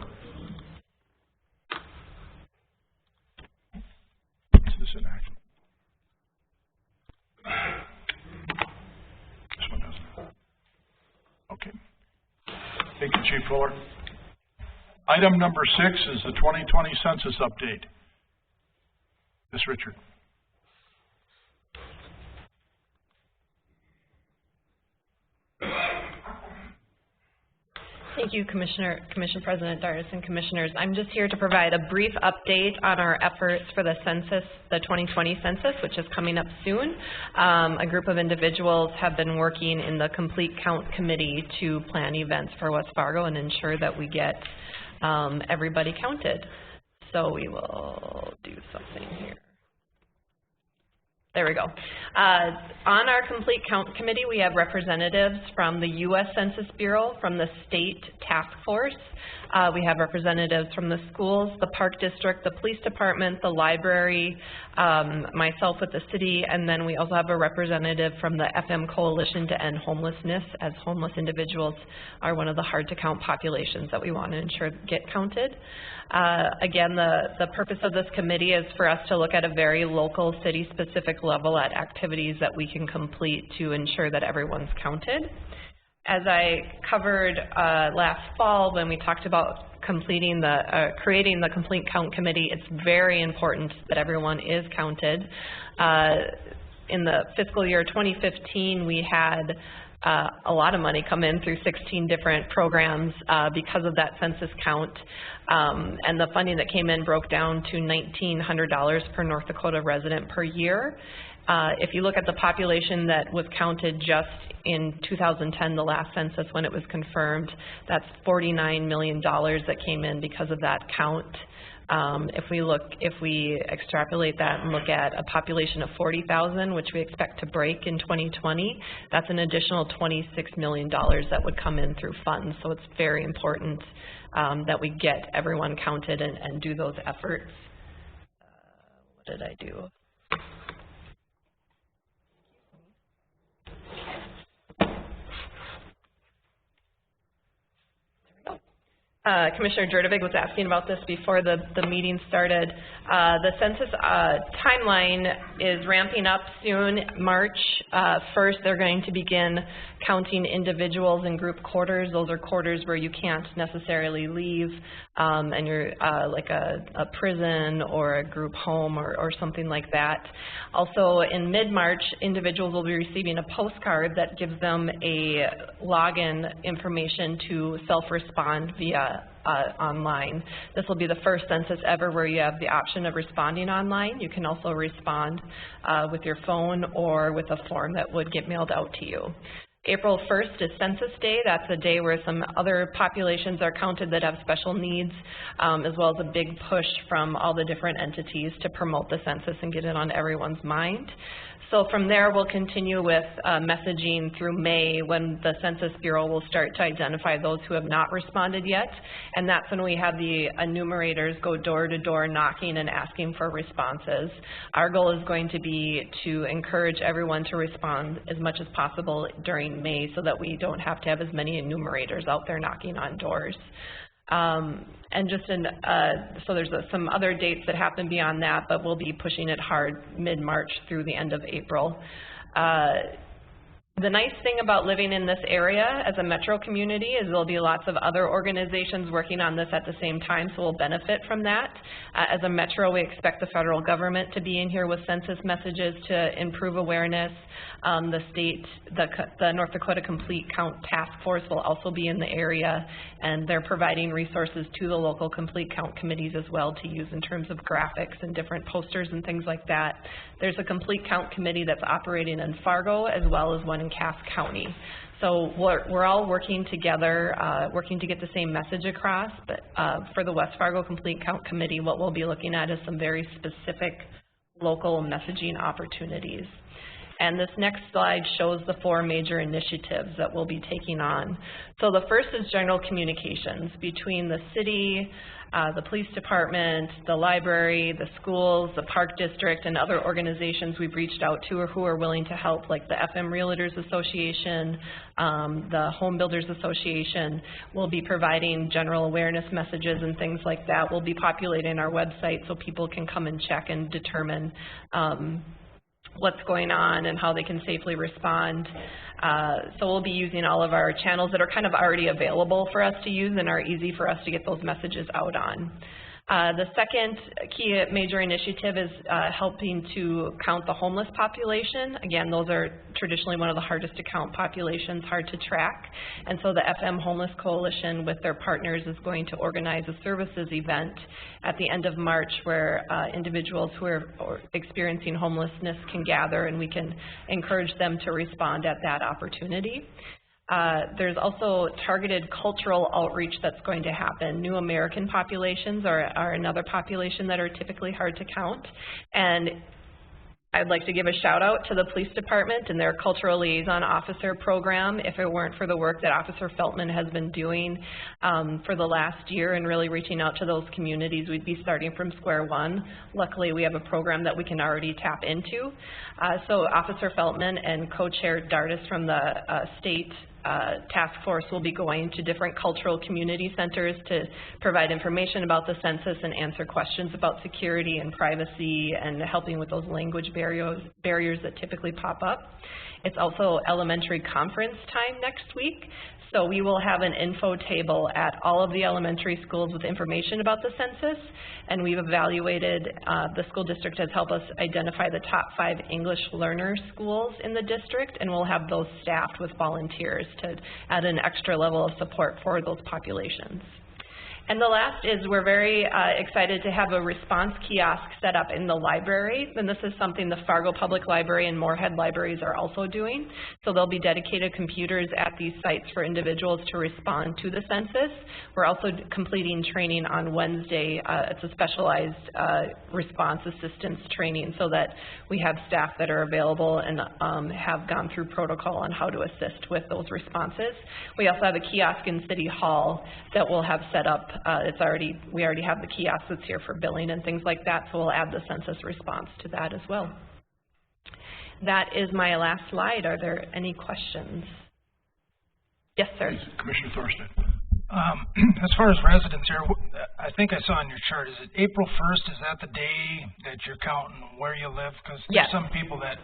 Is this in action? This one doesn't. Okay. Thank you, Chief Fuller. Item number 6 is the 2020 census update. Ms. Richard. Thank you, Commission President Dardis and Commissioners. I'm just here to provide a brief update on our efforts for the census, the 2020 census, which is coming up soon. A group of individuals have been working in the Complete Count Committee to plan events for West Fargo and ensure that we get everybody counted. So we will do something here. There we go. On our Complete Count Committee, we have representatives from the U.S. Census Bureau, from the State Task Force. We have representatives from the schools, the Park District, the Police Department, the library, myself with the city, and then we also have a representative from the FM Coalition to End Homelessness, as homeless individuals are one of the hard-to-count populations that we want to ensure get counted. Again, the purpose of this committee is for us to look at a very local, city-specific level at activities that we can complete to ensure that everyone's counted. As I covered last fall when we talked about creating the Complete Count Committee, it's very important that everyone is counted. In the fiscal year 2015, we had a lot of money come in through 16 different programs because of that census count, and the funding that came in broke down to $1,900 per North Dakota resident per year. If you look at the population that was counted just in 2010, the last census when it was confirmed, that's $49 million that came in because of that count. If we extrapolate that and look at a population of 40,000, which we expect to break in 2020, that's an additional $26 million that would come in through funds. So it's very important that we get everyone counted and do those efforts. What did I do? Commissioner Jurdevig was asking about this before the meeting started. The census timeline is ramping up soon. March 1st, they're going to begin counting individuals in group quarters. Those are quarters where you can't necessarily leave, and you're like a prison or a group home or something like that. Also, in mid-March, individuals will be receiving a postcard that gives them a login information to self-respond via online. This will be the first census ever where you have the option of responding online. You can also respond with your phone or with a form that would get mailed out to you. April 1st is Census Day. That's a day where some other populations are counted that have special needs, as well as a big push from all the different entities to promote the census and get it on everyone's mind. So from there, we'll continue with messaging through May, when the Census Bureau will start to identify those who have not responded yet. And that's when we have the enumerators go door to door knocking and asking for responses. Our goal is going to be to encourage everyone to respond as much as possible during May so that we don't have to have as many enumerators out there knocking on doors. And just so there's some other dates that happen beyond that, but we'll be pushing it hard mid-March through the end of April. The nice thing about living in this area as a metro community is there'll be lots of other organizations working on this at the same time, so we'll benefit from that. As a metro, we expect the federal government to be in here with census messages to improve awareness. The North Dakota Complete Count Task Force will also be in the area, and they're providing resources to the local Complete Count committees as well to use in terms of graphics and different posters and things like that. There's a Complete Count committee that's operating in Fargo as well as one in Cass County. So we're all working together, working to get the same message across, but for the West Fargo Complete Count Committee, what we'll be looking at is some very specific local messaging opportunities. And this next slide shows the 4 major initiatives that we'll be taking on. So the first is general communications between the city, the police department, the library, the schools, the park district, and other organizations we've reached out to or who are willing to help, like the FM Realtors Association, the Home Builders Association. We'll be providing general awareness messages and things like that. We'll be populating our website so people can come and check and determine what's going on and how they can safely respond. So we'll be using all of our channels that are kind of already available for us to use and are easy for us to get those messages out on. The second key major initiative is helping to count the homeless population. Again, those are traditionally one of the hardest to count populations, hard to track. And so the FM Homeless Coalition with their partners is going to organize a services event at the end of March where individuals who are experiencing homelessness can gather, and we can encourage them to respond at that opportunity. There's also targeted cultural outreach that's going to happen. New American populations are another population that are typically hard to count. And I'd like to give a shout out to the police department and their cultural liaison officer program. If it weren't for the work that Officer Feltman has been doing for the last year and really reaching out to those communities, we'd be starting from square one. Luckily, we have a program that we can already tap into. So Officer Feltman and Co-Chair Dardis from the state task force will be going to different cultural community centers to provide information about the census and answer questions about security and privacy and helping with those language barriers that typically pop up. It's also elementary conference time next week. So we will have an info table at all of the elementary schools with information about the census, and we've evaluated, the school district has helped us identify the top 5 English learner schools in the district, and we'll have those staffed with volunteers to add an extra level of support for those populations. And the last is we're very excited to have a response kiosk set up in the library, and this is something the Fargo Public Library and Moorhead libraries are also doing. So there'll be dedicated computers at these sites for individuals to respond to the census. We're also completing training on Wednesday. It's a specialized response assistance training so that we have staff that are available and have gone through protocol on how to assist with those responses. We also have a kiosk in City Hall that we'll have set up. We already have the kiosk that's here for billing and things like that, so we'll add the census response to that as well. That is my last slide. Are there any questions? Yes, sir. Commissioner Thorsten. As far as residents here, I think I saw on your chart, is it April 1st? Is that the day that you're counting where you live? Because there's some people that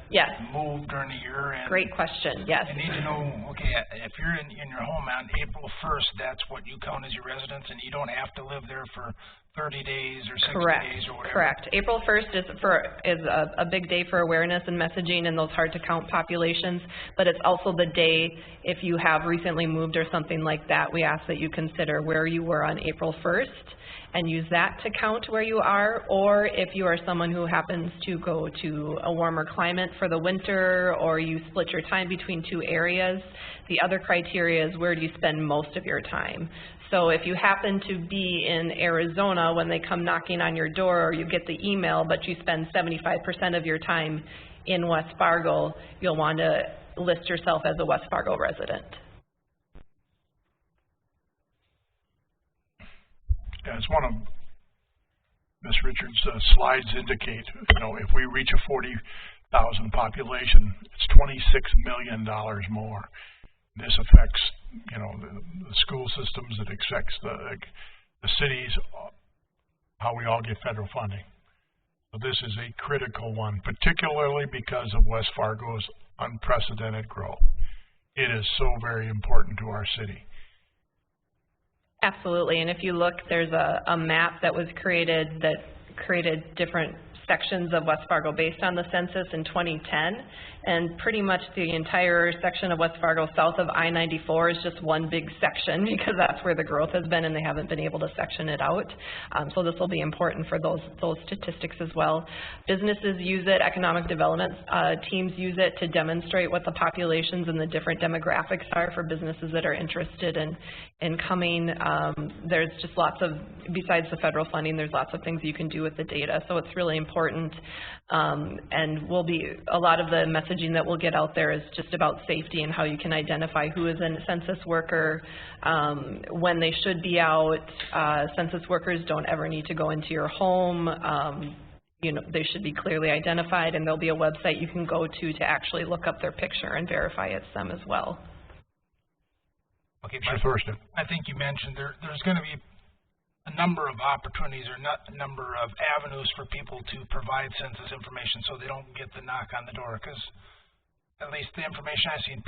move during the year. And great question, yes. I need to know, okay, if you're in your home on April 1st, that's what you count as your residence, and you don't have to live there for 30 days or 60 days or whatever. Correct. April 1st is a big day for awareness and messaging in those hard to count populations, but it's also the day if you have recently moved or something like that, we ask that you consider where you were on April 1st and use that to count where you are, or if you are someone who happens to go to a warmer climate for the winter or you split your time between 2 areas, the other criteria is where do you spend most of your time. So if you happen to be in Arizona when they come knocking on your door or you get the email, but you spend 75% of your time in West Fargo, you'll want to list yourself as a West Fargo resident. As one of Ms. Richards' slides indicate, if we reach a 40,000 population, it's $26 million more. This affects, the school systems. It affects the cities, how we all get federal funding. So this is a critical one, particularly because of West Fargo's unprecedented growth. It is so very important to our city. Absolutely, and if you look, there's a map that was created that created different sections of West Fargo based on the census in 2010, and pretty much the entire section of West Fargo south of I-94 is just one big section because that's where the growth has been and they haven't been able to section it out. So this will be important for those statistics as well. Businesses use it, economic development teams use it to demonstrate what the populations and the different demographics are for businesses that are interested in coming. There's just lots of, besides the federal funding, there's lots of things you can do with the data, so it's really important. And a lot of the messaging that we'll get out there is just about safety and how you can identify who is a census worker, when they should be out. Census workers don't ever need to go into your home. You know, they should be clearly identified, and there'll be a website you can go to actually look up their picture and verify it's them as well. Okay, I think you mentioned there's going to be a number of opportunities or a number of avenues for people to provide census information so they don't get the knock on the door, because at least the information I've seen,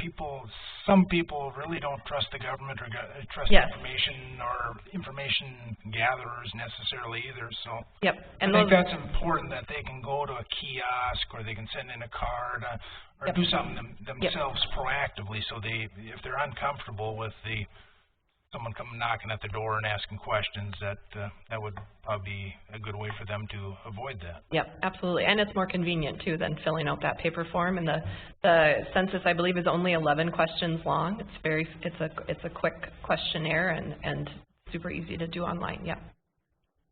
some people really don't trust the government or trust information gatherers necessarily either. So and I think that's important, that they can go to a kiosk or they can send in a card or do something themselves proactively, so if they're uncomfortable with someone coming knocking at the door and asking questions, that would probably be a good way for them to avoid that. Yep, absolutely, and it's more convenient too than filling out that paper form. And the census, I believe, is only 11 questions long. It's a quick questionnaire and super easy to do online. Yep.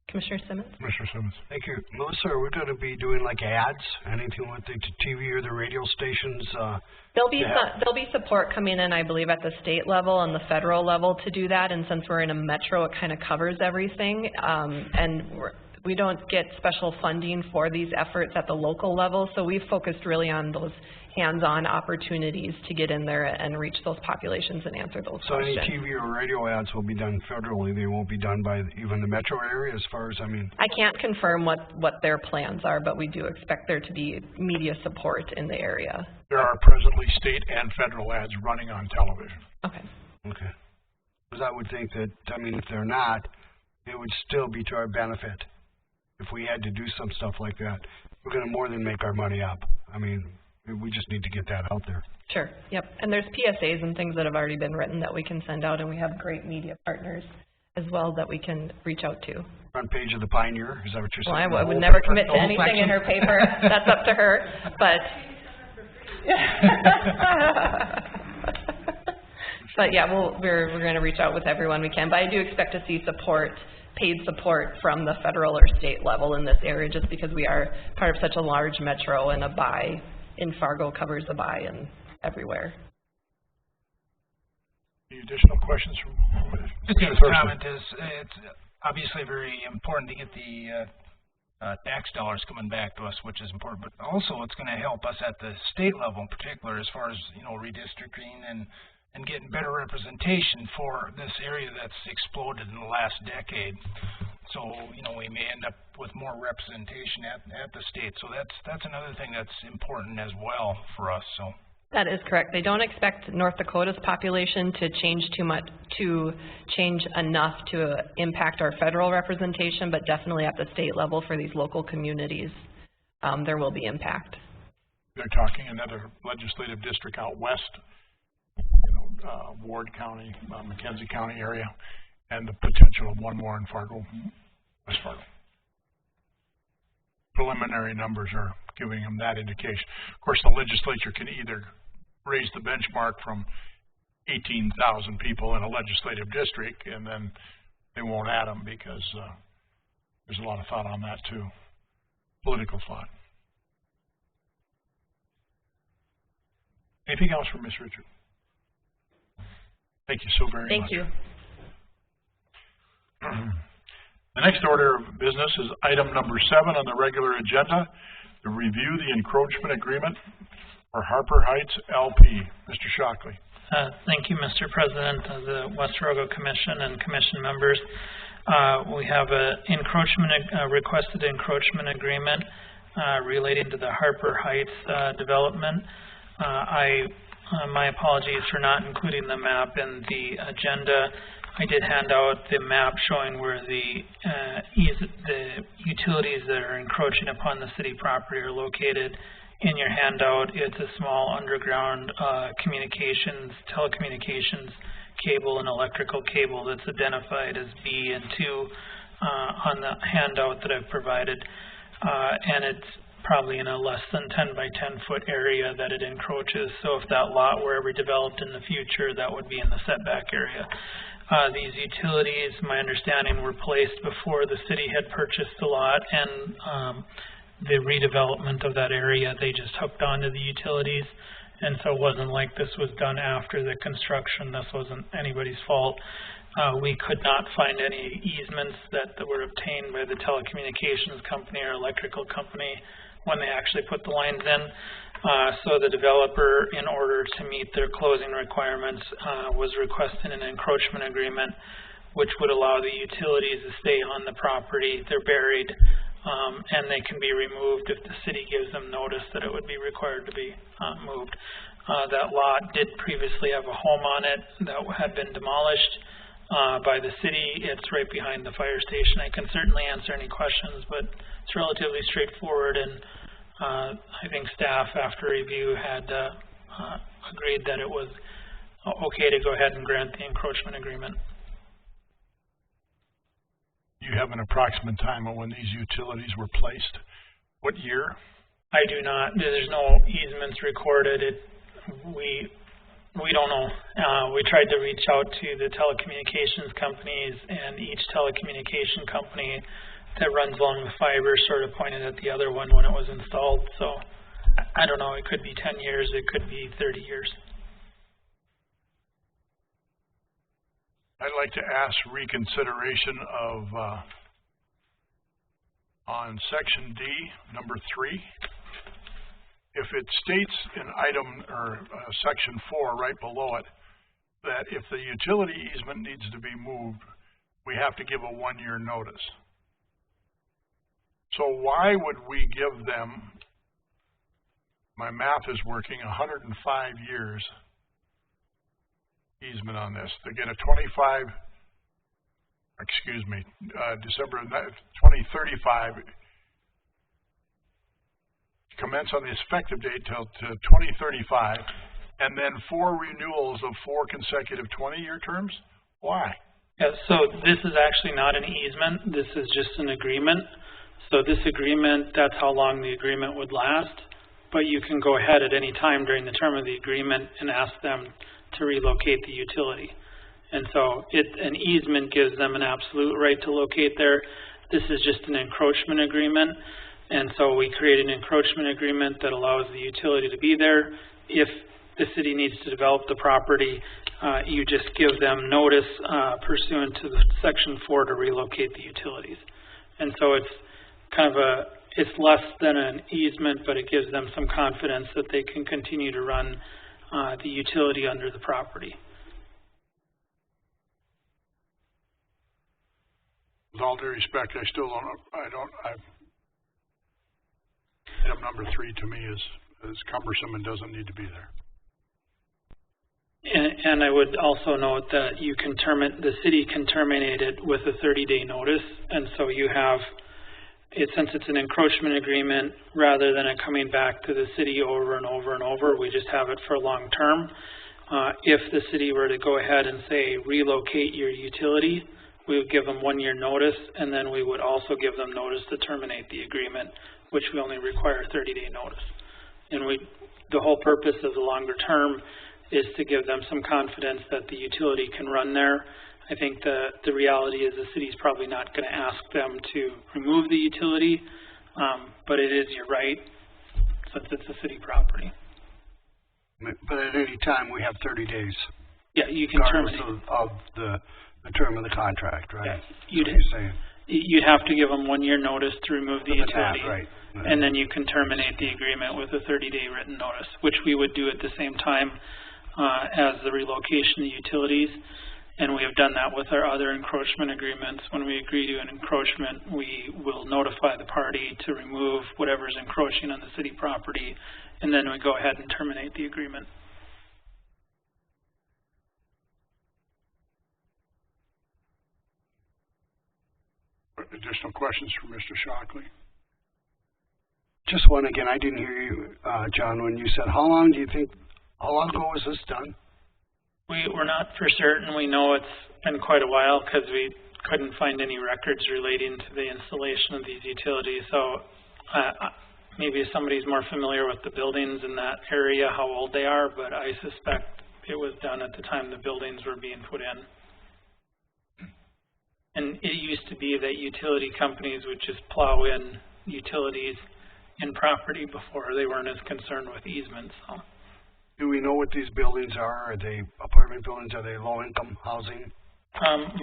Commissioner Simmons. Commissioner Simmons. Thank you, Melissa. Are we going to be doing like ads, anything with the TV or the radio stations? There'll be support coming in, I believe, at the state level and the federal level to do that. And since we're in a metro, it kind of covers everything. And we don't get special funding for these efforts at the local level, so we've focused really on those hands-on opportunities to get in there and reach those populations and answer those questions. So any TV or radio ads will be done federally. They won't be done by even the metro area, as far as, I can't confirm what their plans are, but we do expect there to be media support in the area. There are presently state and federal ads running on television. Okay. Okay. Because I would think that, if they're not, it would still be to our benefit if we had to do some stuff like that. We're going to more than make our money up. We just need to get that out there. Sure, yep. And there's PSAs and things that have already been written that we can send out, and we have great media partners as well that we can reach out to. Front page of the Pioneer, is that what you're saying? Well, I would never commit to anything in her paper. That's up to her, but... But yeah, we're going to reach out with everyone we can. But I do expect to see paid support from the federal or state level in this area, just because we are part of such a large metro, and a buy in Fargo covers a buy in everywhere. Any additional questions from the comment is it's obviously very important to get the tax dollars coming back to us, which is important, but also it's going to help us at the state level in particular, as far as redistricting and getting better representation for this area that's exploded in the last decade. So, we may end up with more representation at the state. So that's another thing that's important as well for us. So that is correct. They don't expect North Dakota's population to change enough to impact our federal representation, but definitely at the state level for these local communities, there will be impact. They're talking another legislative district out west, Ward County, McKenzie County area, and the potential of one more in Fargo, West Fargo. Preliminary numbers are giving them that indication. Of course, the legislature can either raise the benchmark from 18,000 people in a legislative district, and then they won't add them because there's a lot of thought on that too, political thought. Anything else from Ms. Richard? Thank you so very much. Thank you. The next order of business is item number 7 on the regular agenda, to review the encroachment agreement for Harper Heights LP. Mr. Shockley. Thank you, Mr. President, the West Fargo Commission and Commission members. We have a requested encroachment agreement relating to the Harper Heights development. My apologies for not including the map in the agenda. I did hand out the map showing where the utilities that are encroaching upon the city property are located. In your handout, it's a small underground telecommunications cable and electrical cable that's identified as B and 2 on the handout that I've provided. And it's probably in a less than 10 by 10 foot area that it encroaches. So if that lot were ever developed in the future, that would be in the setback area. These utilities, my understanding, were placed before the city had purchased the lot, and the redevelopment of that area, they just hooked onto the utilities. And so it wasn't like this was done after the construction. This wasn't anybody's fault. We could not find any easements that were obtained by the telecommunications company or electrical company when they actually put the lines in. So the developer, in order to meet their closing requirements, was requesting an encroachment agreement, which would allow the utilities to stay on the property. They're buried, and they can be removed if the city gives them notice that it would be required to be moved. That lot did previously have a home on it that had been demolished by the city. It's right behind the fire station. I can certainly answer any questions, but it's relatively straightforward, and I think staff, after review, had agreed that it was okay to go ahead and grant the encroachment agreement. Do you have an approximate time of when these utilities were placed? What year? I do not. There's no easements recorded. We don't know. We tried to reach out to the telecommunications companies, and each telecommunication company that runs along the fiber sort of pointed at the other one when it was installed. So I don't know. It could be 10 years. It could be 30 years. I'd like to ask reconsideration of on section D, number 3. If it states in item or section 4 right below it that if the utility easement needs to be moved, we have to give a 1-year notice. So why would we give them, my math is working, 105 years easement on this? They get a December 2035, commence on the effective date till to 2035, and then 4 renewals of 4 consecutive 20-year terms? Why? Yeah, so this is actually not an easement. This is just an agreement. So this agreement, that's how long the agreement would last, but you can go ahead at any time during the term of the agreement and ask them to relocate the utility. And so an easement gives them an absolute right to locate there. This is just an encroachment agreement, and so we create an encroachment agreement that allows the utility to be there. If the city needs to develop the property, you just give them notice pursuant to the section 4 to relocate the utilities. And so it's kind of it's less than an easement, but it gives them some confidence that they can continue to run the utility under the property. With all due respect, I still don't, item number 3 to me is cumbersome and doesn't need to be there. And I would also note that the city can terminate it with a 30-day notice, and so you have since it's an encroachment agreement, rather than it coming back to the city over and over and over, we just have it for long term. If the city were to go ahead and say, relocate your utility, we would give them 1-year notice, and then we would also give them notice to terminate the agreement, which we only require 30-day notice. And the whole purpose of the longer term is to give them some confidence that the utility can run there. I think the reality is the city's probably not going to ask them to remove the utility, but it is your right since it's a city property. But at any time we have 30 days. Yeah, you can terminate of the term of the contract, right? Yeah, you'd have to give them 1-year notice to remove the utility, right. And then you can terminate the agreement with a 30-day written notice, which we would do at the same time as the relocation of utilities. And we have done that with our other encroachment agreements. When we agree to an encroachment, we will notify the party to remove whatever is encroaching on the city property, and then we go ahead and terminate the agreement. Additional questions for Mr. Shockley? Just one again. I didn't hear you, John, when you said, how long ago was this done? We're not for certain. We know it's been quite a while because we couldn't find any records relating to the installation of these utilities. So maybe somebody's more familiar with the buildings in that area, how old they are, but I suspect it was done at the time the buildings were being put in. And it used to be that utility companies would just plow in utilities in property before. They weren't as concerned with easements. So. Do we know what these buildings are? Are they apartment buildings? Are they low-income housing?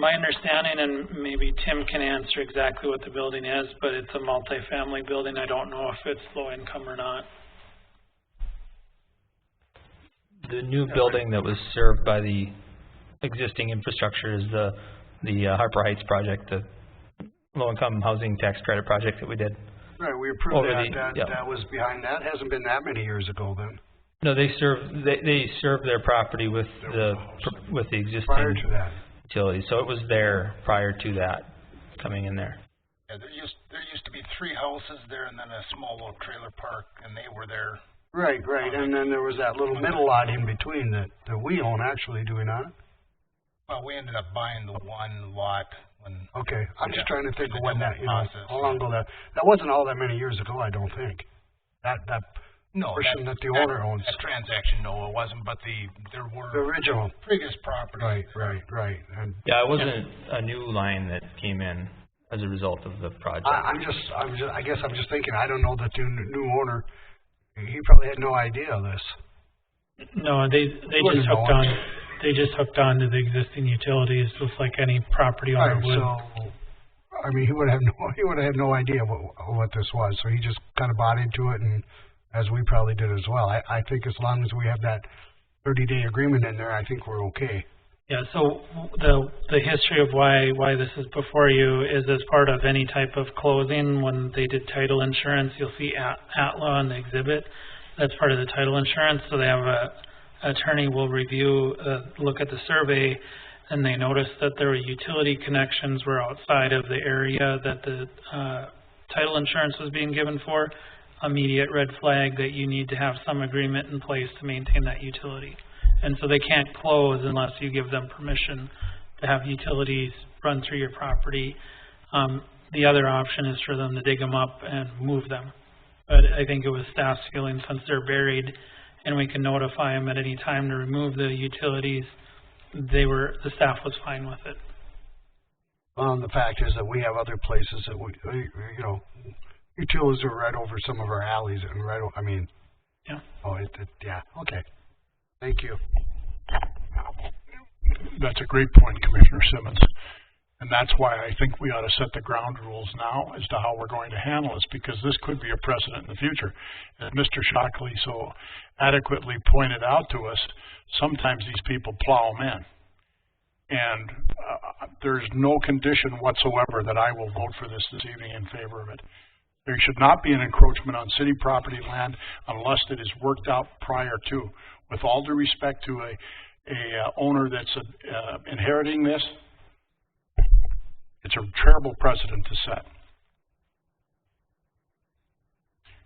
My understanding, and maybe Tim can answer exactly what the building is, but it's a multifamily building. I don't know if it's low-income or not. The new building that was served by the existing infrastructure is the Harper Heights project, the low-income housing tax credit project that we did. Right, we approved that was behind that. Hasn't been that many years ago then. No, they served their property with the existing prior to that utilities. So it was there prior to that coming in there. Yeah, there used to be 3 houses there and then a small little trailer park, and they were there. Right, and then there was that little middle lot in between that we own actually, do we not? Well, we ended up buying the one lot when. Okay, I'm just trying to think of when that, how long ago that wasn't all that many years ago, I don't think. That portion that the owner owns. That transaction, no, it wasn't, but there were the original previous property. Right. And yeah, it wasn't a new line that came in as a result of the project. I guess I'm just thinking, I don't know that the new owner, he probably had no idea of this. No, they just hooked on. They just hooked on to the existing utilities, just like any property owner would. So, I mean, he would have no idea what this was. So he just kind of bought into it, and as we probably did as well. I think as long as we have that 30-day agreement in there, I think we're okay. Yeah. So the history of why this is before you is as part of any type of closing. When they did title insurance, you'll see ATLA on the exhibit. That's part of the title insurance. So they have a attorney will review, look at the survey, and they noticed that there were utility connections were outside of the area that the title insurance was being given for. Immediate red flag that you need to have some agreement in place to maintain that utility. And so they can't close unless you give them permission to have utilities run through your property. The other option is for them to dig them up and move them. But I think it was staff's feeling, since they're buried and we can notify them at any time to remove the utilities, the staff was fine with it. The fact is that we have other places that utilities are right over some of our alleys and Yeah. Yeah. Okay. Thank you. That's a great point, Commissioner Simmons. And that's why I think we ought to set the ground rules now as to how we're going to handle this, because this could be a precedent in the future. As Mr. Shockley so adequately pointed out to us, sometimes these people plow them in. And there's no condition whatsoever that I will vote for this evening in favor of it. There should not be an encroachment on city property land unless it is worked out prior to. With all due respect to a owner that's inheriting this, it's a terrible precedent to set.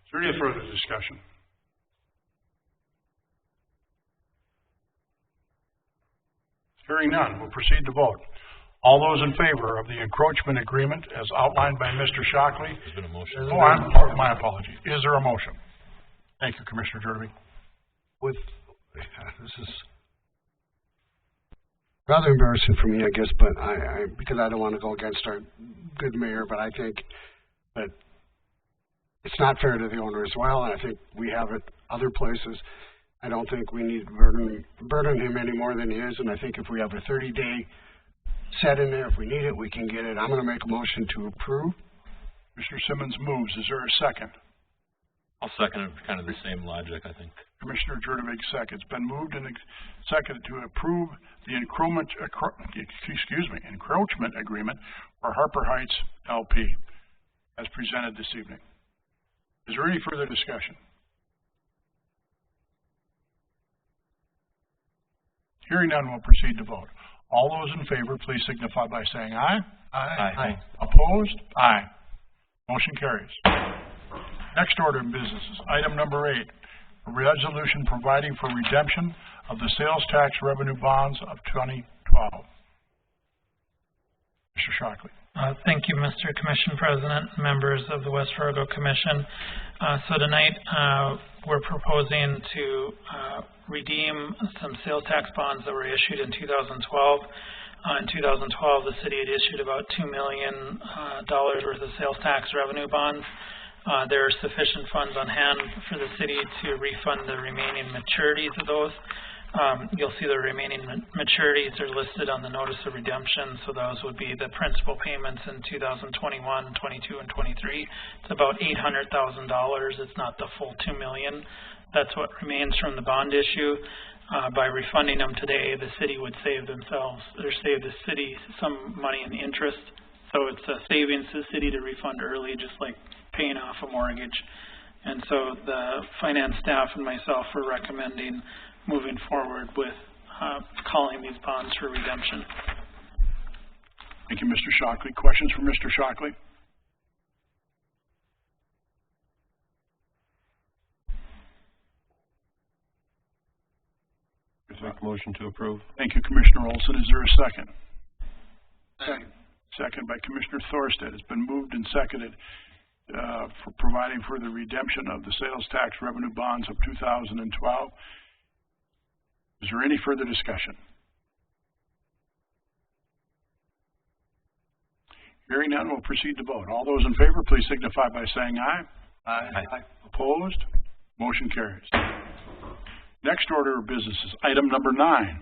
Is there any further discussion? Hearing none, we'll proceed to vote. All those in favor of the encroachment agreement as outlined by Mr. Shockley? There's been a motion. My apologies. Is there a motion? Thank you, Commissioner Derby. This is rather embarrassing for me, I guess, but because I don't want to go against our good mayor, but I think that it's not fair to the owner as well, and I think we have it other places. I don't think we need to burden him any more than he is, and I think if we have a 30-day set in there, if we need it, we can get it. I'm going to make a motion to approve. Commissioner Simmons moves. Is there a second? I'll second it, kind of the same logic, I think. Commissioner Jurdovic seconds. Been moved and seconded to approve the encroachment agreement for Harper Heights LP as presented this evening. Is there any further discussion? Hearing none, we'll proceed to vote. All those in favor, please signify by saying aye. Aye. Opposed? Aye. Motion carries. Next order of business is item number 8, a resolution providing for redemption of the sales tax revenue bonds of 2012. Mr. Shockley. Thank you, Mr. Commission President, members of the West Fargo Commission. So tonight, we're proposing to redeem some sales tax bonds that were issued in 2012. In 2012, the city had issued about $2 million worth of sales tax revenue bonds. There are sufficient funds on hand for the city to refund the remaining maturities of those. You'll see the remaining maturities are listed on the notice of redemption, so those would be the principal payments in 2021, 22, and 23. It's about $800,000. It's not the full $2 million. That's what remains from the bond issue. By refunding them today, the city would save themselves, or save the city some money in interest. So it's a savings to the city to refund early, just like paying off a mortgage. And so the finance staff and myself are recommending moving forward with calling these bonds for redemption. Thank you, Mr. Shockley. Questions for Mr. Shockley? Make a motion to approve. Thank you, Commissioner Olson. Is there a second? Second by Commissioner Thorstad. It's been moved and seconded for providing for the redemption of the sales tax revenue bonds of 2012. Is there any further discussion? Hearing none, we'll proceed to vote. All those in favor, please signify by saying aye. Aye. Opposed? Motion carries. Next order of business is item number 9.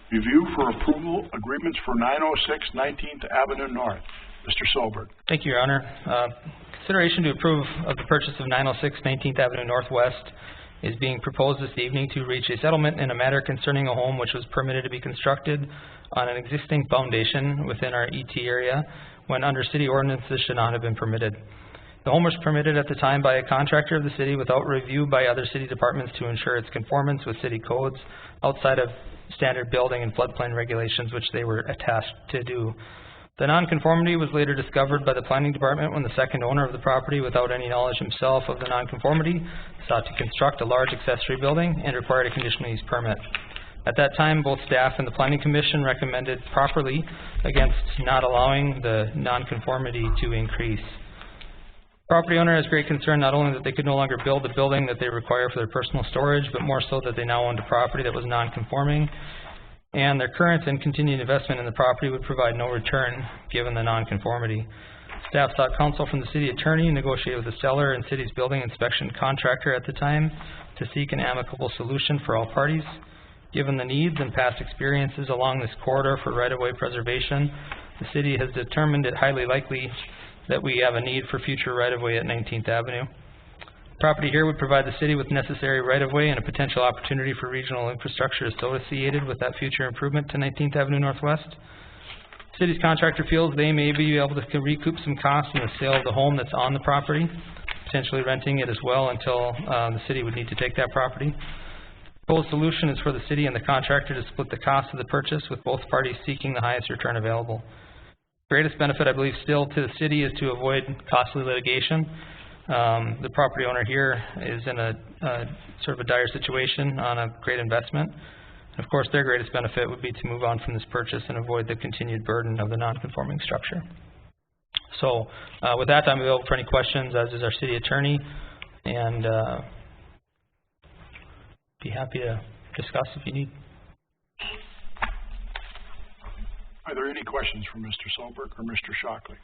Review for approval agreements for 906 19th Avenue North. Mr. Solberg. Thank you, Your Honor. Consideration to approve of the purchase of 906 19th Avenue Northwest is being proposed this evening to reach a settlement in a matter concerning a home which was permitted to be constructed on an existing foundation within our ET area when under city ordinance this should not have been permitted. The home was permitted at the time by a contractor of the city without review by other city departments to ensure its conformance with city codes outside of standard building and floodplain regulations which they were tasked to do. The nonconformity was later discovered by the planning department when the second owner of the property, without any knowledge himself of the nonconformity, sought to construct a large accessory building and required a conditional use permit. At that time, both staff and the Planning Commission recommended properly against not allowing the nonconformity to increase. Property owner has great concern not only that they could no longer build the building that they require for their personal storage, but more so that they now owned a property that was non-conforming, and their current and continued investment in the property would provide no return given the non-conformity. Staff sought counsel from the city attorney and negotiated with the seller and city's building inspection contractor at the time to seek an amicable solution for all parties. Given the needs and past experiences along this corridor for right-of-way preservation, the city has determined it highly likely that we have a need for future right-of-way at 19th Avenue. Property here would provide the city with necessary right-of-way and a potential opportunity for regional infrastructure associated with that future improvement to 19th Avenue Northwest. The city's contractor feels they may be able to recoup some costs in the sale of the home that's on the property, potentially renting it as well until the city would need to take that property. The proposed solution is for the city and the contractor to split the cost of the purchase, with both parties seeking the highest return available. The greatest benefit, I believe, still to the city is to avoid costly litigation. The property owner here is in a sort of a dire situation on a great investment. Of course, their greatest benefit would be to move on from this purchase and avoid the continued burden of the non-conforming structure. So with that, I'm available for any questions, as is our city attorney, and be happy to discuss if you need. Are there any questions for Mr. Solberg or Mr. Shockley?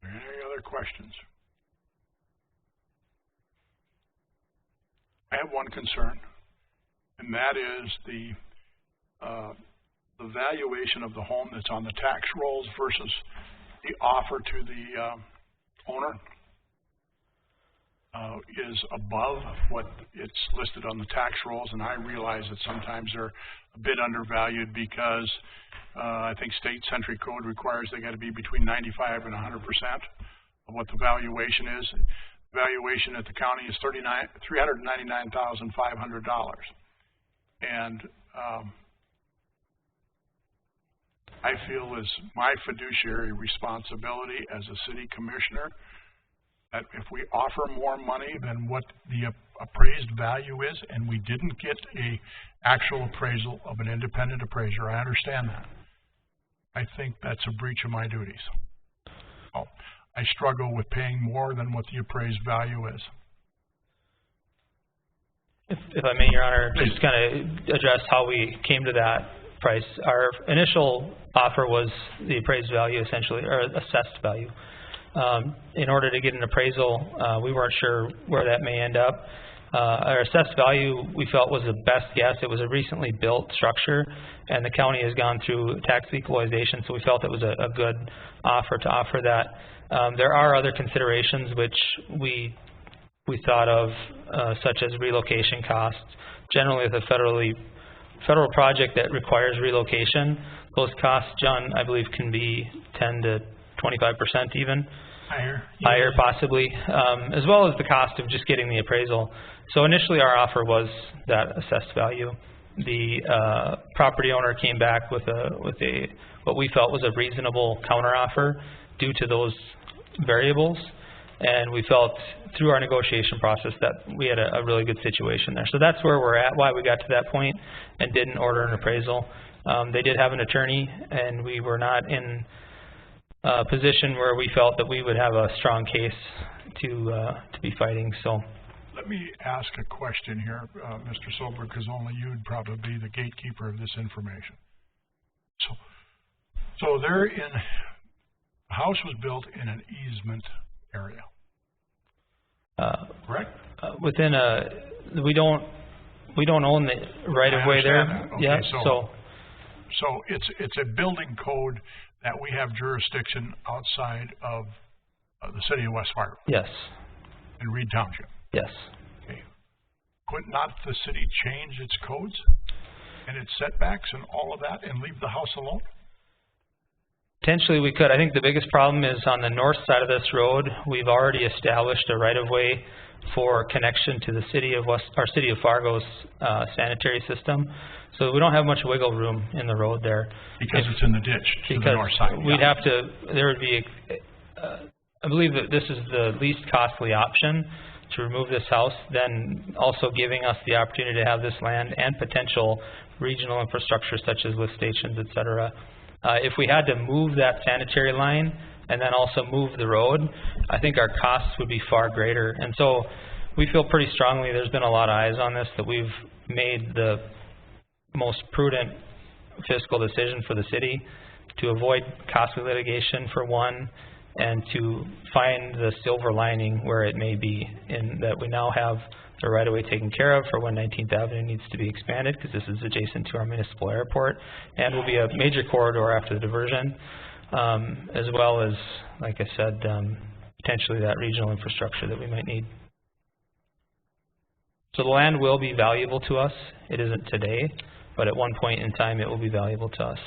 Any other questions? I have one concern, and that is the valuation of the home that's on the tax rolls versus the offer to the owner is above what it's listed on the tax rolls, and I realize that sometimes they're a bit undervalued because I think state century code requires they got to be between 95 and 100% of what the valuation is. Valuation at the county is $399,500, and I feel as my fiduciary responsibility as a city commissioner that if we offer more money than what the appraised value is, and we didn't get a actual appraisal of an independent appraiser, I understand that. I think that's a breach of my duties. Well, I struggle with paying more than what the appraised value is. If I may, Your Honor, just kind of address how we came to that price. Our initial offer was the appraised value, essentially, or assessed value. In order to get an appraisal, we weren't sure where that may end up. Our assessed value we felt was the best guess. It was a recently built structure, and the county has gone through tax equalization, so we felt it was a good offer to offer that. There are other considerations which we thought of, such as relocation costs. Generally, with a federal project that requires relocation, those costs, John, I believe, can be 10 to 25% even. Higher possibly, as well as the cost of just getting the appraisal. So initially our offer was that assessed value. The property owner came back with what we felt was a reasonable counteroffer due to those variables, and we felt through our negotiation process that we had a really good situation there. So that's where we're at, why we got to that point and didn't order an appraisal. They did have an attorney, and we were not in position where we felt that we would have a strong case to be fighting. So, let me ask a question here, Mr. Sober, because only you'd probably be the gatekeeper of this information. So the house was built in an easement area, correct? Within we don't own the right of way there. Okay, yeah. So it's a building code that we have jurisdiction outside of the city of West Fargo. Yes. In Reed Township. Yes. Okay. Could not the city change its codes and its setbacks and all of that and leave the house alone? Potentially we could. I think the biggest problem is on the north side of this road, we've already established a right-of-way for connection to the city of Fargo's sanitary system. So we don't have much wiggle room in the road there. Because it's in the ditch to the north side. We'd have to, there would be, I believe that this is the least costly option to remove this house, then also giving us the opportunity to have this land and potential regional infrastructure such as lift stations, et cetera. If we had to move that sanitary line and then also move the road, I think our costs would be far greater. And so we feel pretty strongly there's been a lot of eyes on this, that we've made the most prudent fiscal decision for the city to avoid costly litigation for one, and to find the silver lining where it may be, in that we now have the right-of-way taken care of for when 19th Avenue needs to be expanded, because this is adjacent to our municipal airport, and will be a major corridor after the diversion, as well as, like I said, potentially that regional infrastructure that we might need. So the land will be valuable to us. It isn't today, but at one point in time it will be valuable to us.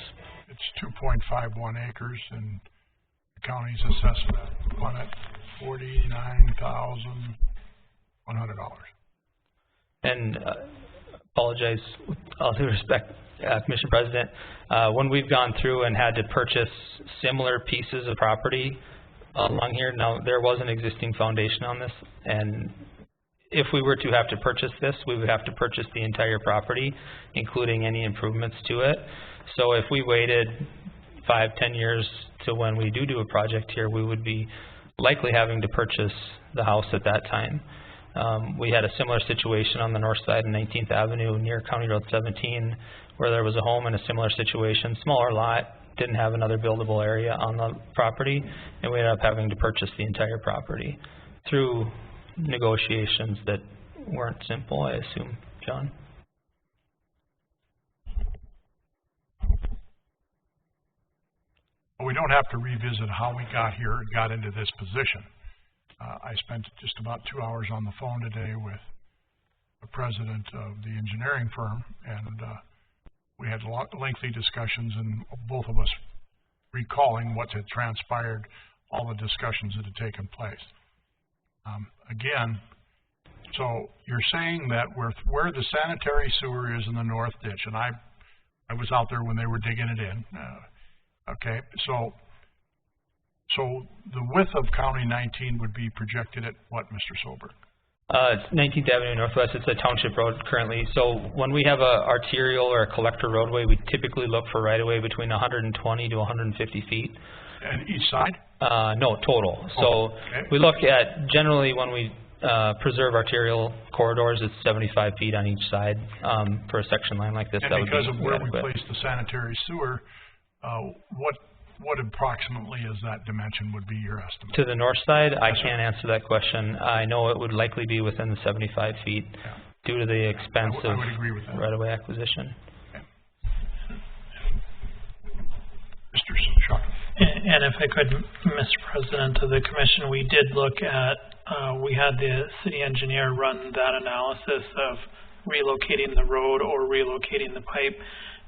It's 2.51 acres, and the county's assessed on it $49,100. And apologize with all due respect, Commissioner President, when we've gone through and had to purchase similar pieces of property along here, now there was an existing foundation on this, and if we were to have to purchase this, we would have to purchase the entire property, including any improvements to it. So if we waited 5-10 years to when we do a project here, we would be likely having to purchase the house at that time. We had a similar situation on the north side of 19th Avenue near County Road 17, where there was a home in a similar situation, smaller lot, didn't have another buildable area on the property, and we ended up having to purchase the entire property through negotiations that weren't simple, I assume, John? We don't have to revisit how we got here and got into this position. I spent just about 2 hours on the phone today with the president of the engineering firm, and we had lengthy discussions, and both of us recalling what had transpired, all the discussions that had taken place. Again, so you're saying that where the sanitary sewer is in the north ditch, and I was out there when they were digging it in. Okay, so the width of County 19 would be projected at what, Mr. Solberg? It's 19th Avenue Northwest. It's a township road currently. So when we have a arterial or a collector roadway, we typically look for right-of-way between 120 to 150 feet. And each side? No, total. So okay. We look at, generally when we preserve arterial corridors, it's 75 feet on each side for a section line like this. And because of where we place the sanitary sewer, what approximately is that dimension would be your estimate? To the north side, I can't answer that question. I know it would likely be within the 75 feet due to the expense of right-of-way acquisition. Okay. Mr. Shaw. And if I could, Mr. President of the Commission, we did look at, we had the city engineer run that analysis of relocating the road or relocating the pipe.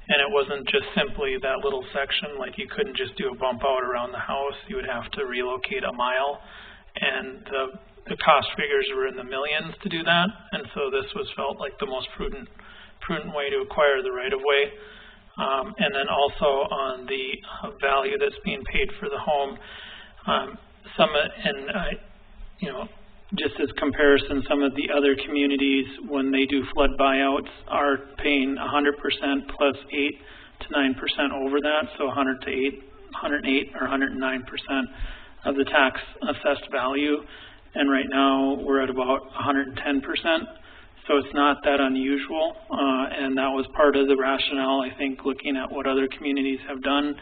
And it wasn't just simply that little section, like you couldn't just do a bump out around the house. You would have to relocate a mile. And the cost figures were in the millions to do that. And so this was felt like the most prudent way to acquire the right-of-way. And then also on the value that's being paid for the home, just as comparison, some of the other communities, when they do flood buyouts, are paying 100% plus 8 to 9% over that, so 108 or 109% of the tax assessed value. And right now we're at about 110%, so it's not that unusual. And that was part of the rationale, I think, looking at what other communities have done.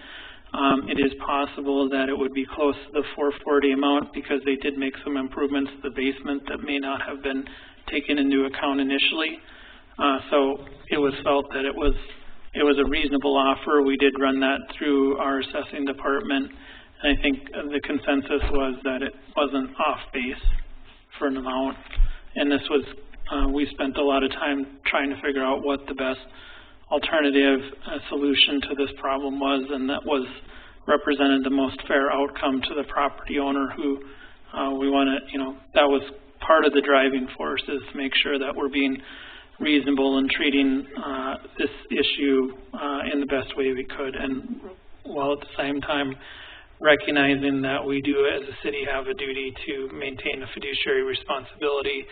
It is possible that it would be close to the 440 amount because they did make some improvements to the basement that may not have been taken into account initially. So it was felt that it was a reasonable offer. We did run that through our assessing department, and I think the consensus was that it wasn't off base for an amount. And this was, we spent a lot of time trying to figure out what the best alternative solution to this problem was, and that was represented the most fair outcome to the property owner who we want to, that was part of the driving force, is to make sure that we're being reasonable in treating this issue in the best way we could, and while at the same time recognizing that we do as a city have a duty to maintain a fiduciary responsibility,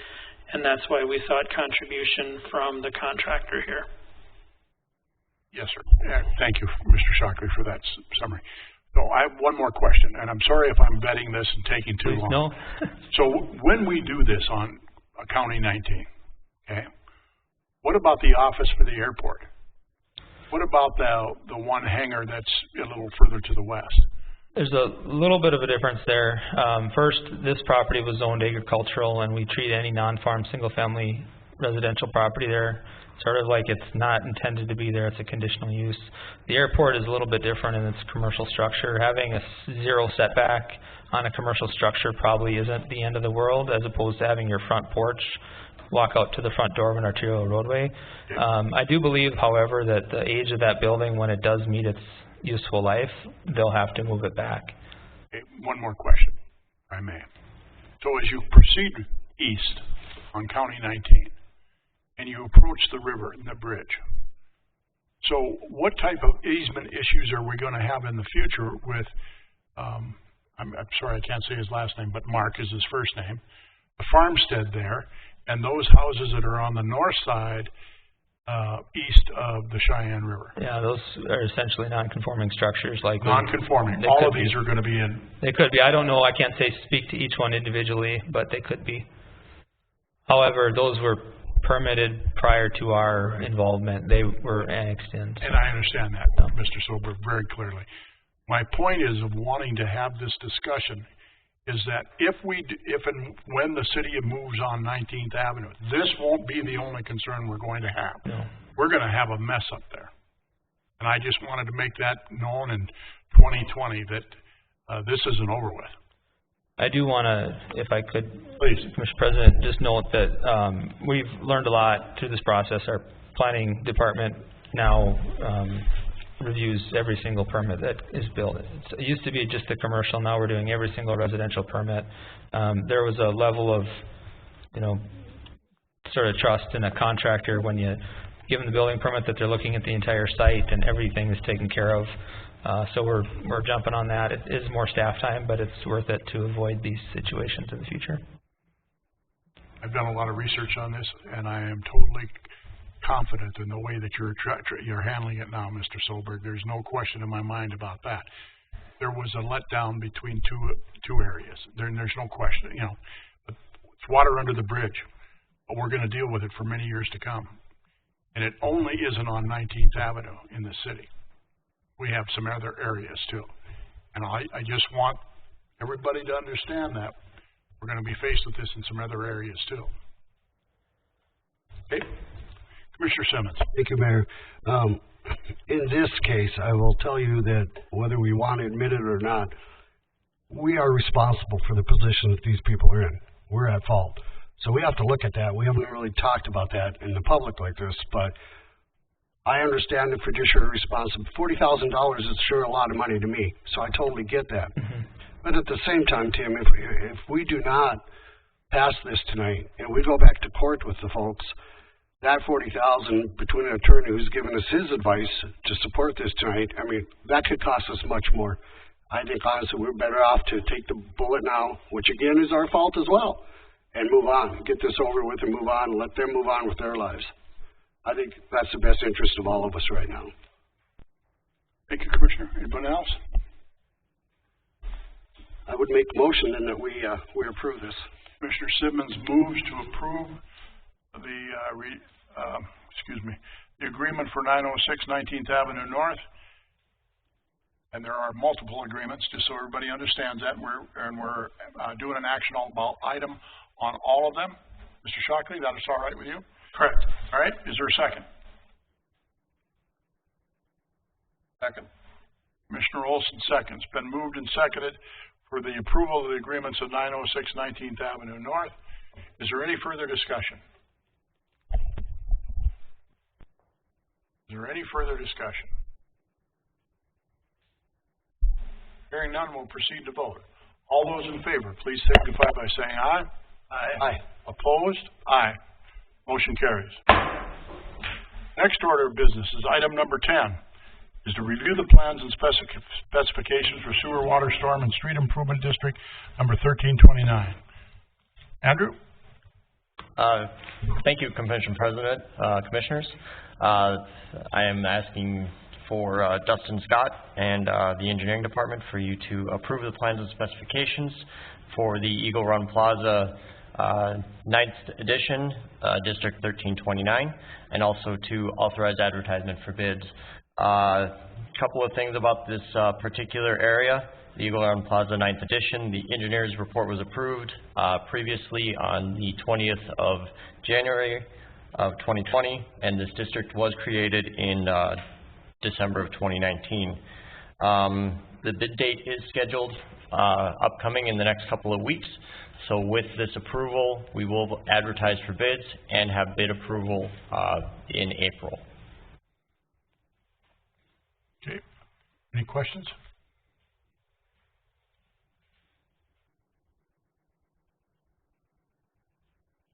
and that's why we sought contribution from the contractor here. Yes, sir. Thank you, Mr. Shockley, for that summary. So I have one more question, and I'm sorry if I'm vetting this and taking too long. No. So when we do this on County 19, okay, what about the office for the airport? What about the one hangar that's a little further to the west? There's a little bit of a difference there. First, this property was zoned agricultural, and we treat any non-farm single-family residential property there sort of like it's not intended to be there. It's a conditional use. The airport is a little bit different in its commercial structure. Having a zero setback on a commercial structure probably isn't the end of the world, as opposed to having your front porch walk out to the front door of an arterial roadway. I do believe, however, that the age of that building, when it does meet its useful life, they'll have to move it back. Okay, one more question, if I may. So as you proceed east on County 19, and you approach the river and the bridge, so what type of easement issues are we going to have in the future with, I'm sorry, I can't say his last name, but Mark is his first name, the farmstead there, and those houses that are on the north side east of the Cheyenne River? Yeah, those are essentially non-conforming structures. Like non-conforming. All of these are going to be in. They could be. I don't know. I can't speak to each one individually, but they could be. However, those were permitted prior to our involvement. They were annexed in. And I understand that, Mr. Sober, very clearly. My point is of wanting to have this discussion is that if and when the city moves on 19th Avenue, this won't be the only concern we're going to have. No. We're going to have a mess up there. And I just wanted to make that known in 2020 that this isn't over with. I do want to, if I could, please, Mr. President, just note that we've learned a lot through this process. Our planning department now reviews every single permit that is built. It used to be just the commercial. Now we're doing every single residential permit. There was a level of, sort of trust in a contractor when you give them the building permit that they're looking at the entire site and everything is taken care of. So we're jumping on that. It is more staff time, but it's worth it to avoid these situations in the future. I've done a lot of research on this, and I am totally confident in the way that you're handling it now, Mr. Solberg. There's no question in my mind about that. There was a letdown between two areas. There's no question. It's water under the bridge, but we're going to deal with it for many years to come. And it only isn't on 19th Avenue in the city. We have some other areas too. And I just want everybody to understand that we're going to be faced with this in some other areas too. Okay? Commissioner Simmons. Thank you, Mayor. In this case, I will tell you that whether we want to admit it or not, we are responsible for the position that these people are in. We're at fault. So we have to look at that. We haven't really talked about that in the public like this, but I understand the fiduciary responsibility. $40,000 is sure a lot of money to me, so I totally get that. Mm-hmm. But at the same time, Tim, if we do not pass this tonight and we go back to court with the folks, that $40,000 between an attorney who's given us his advice to support this tonight, I mean, that could cost us much more. I think honestly we're better off to take the bullet now, which again is our fault as well, and move on, get this over with and move on, and let them move on with their lives. I think that's the best interest of all of us right now. Thank you, Commissioner. Anybody else? I would make a motion then that we approve this. Commissioner Simmons moves to approve the agreement for 906 19th Avenue North. And there are multiple agreements, just so everybody understands that. We're doing an actionable item on all of them. Mr. Shockley, that is all right with you? Correct. All right. Is there a second? Second. Commissioner Olson seconds. Been moved and seconded for the approval of the agreements of 906 19th Avenue North. Is there any further discussion? Is there any further discussion? Hearing none, we'll proceed to vote. All those in favor, please signify by saying aye. Aye. Aye. Opposed? Aye. Motion carries. Next order of business is item number 10, is to review the plans and specifications for sewer, water, storm, and street improvement district number 1329. Andrew? Thank you, Convention President, Commissioners. I am asking for Dustin Scott and the Engineering Department for you to approve the plans and specifications for the Eagle Run Plaza 9th edition, District 1329, and also to authorize advertisement for bids. Couple of things about this particular area. The Eagle Run Plaza 9th edition, the engineer's report was approved previously on the 20th of January of 2020, and this district was created in December of 2019. The bid date is scheduled upcoming in the next couple of weeks. So with this approval, we will advertise for bids and have bid approval in April. Okay. Any questions?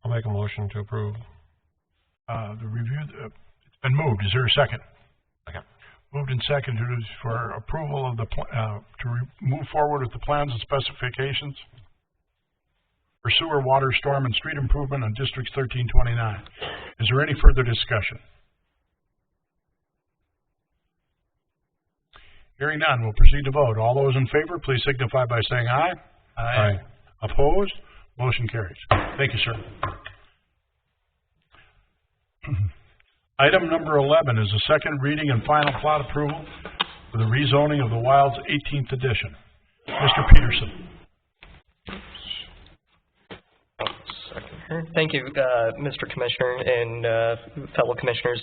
I'll make a motion to approve. The review, it's been moved. Is there a second? Second. Moved and seconded for approval of the move forward with the plans and specifications for sewer, water, storm, and street improvement on District 1329. Is there any further discussion? Hearing none, we'll proceed to vote. All those in favor, please signify by saying aye. Aye. Opposed? Motion carries. Thank you, sir. Item number 11 is the second reading and final plot approval for the rezoning of the Wilds 18th edition. Mr. Peterson. Thank you, Mr. Commissioner and fellow commissioners.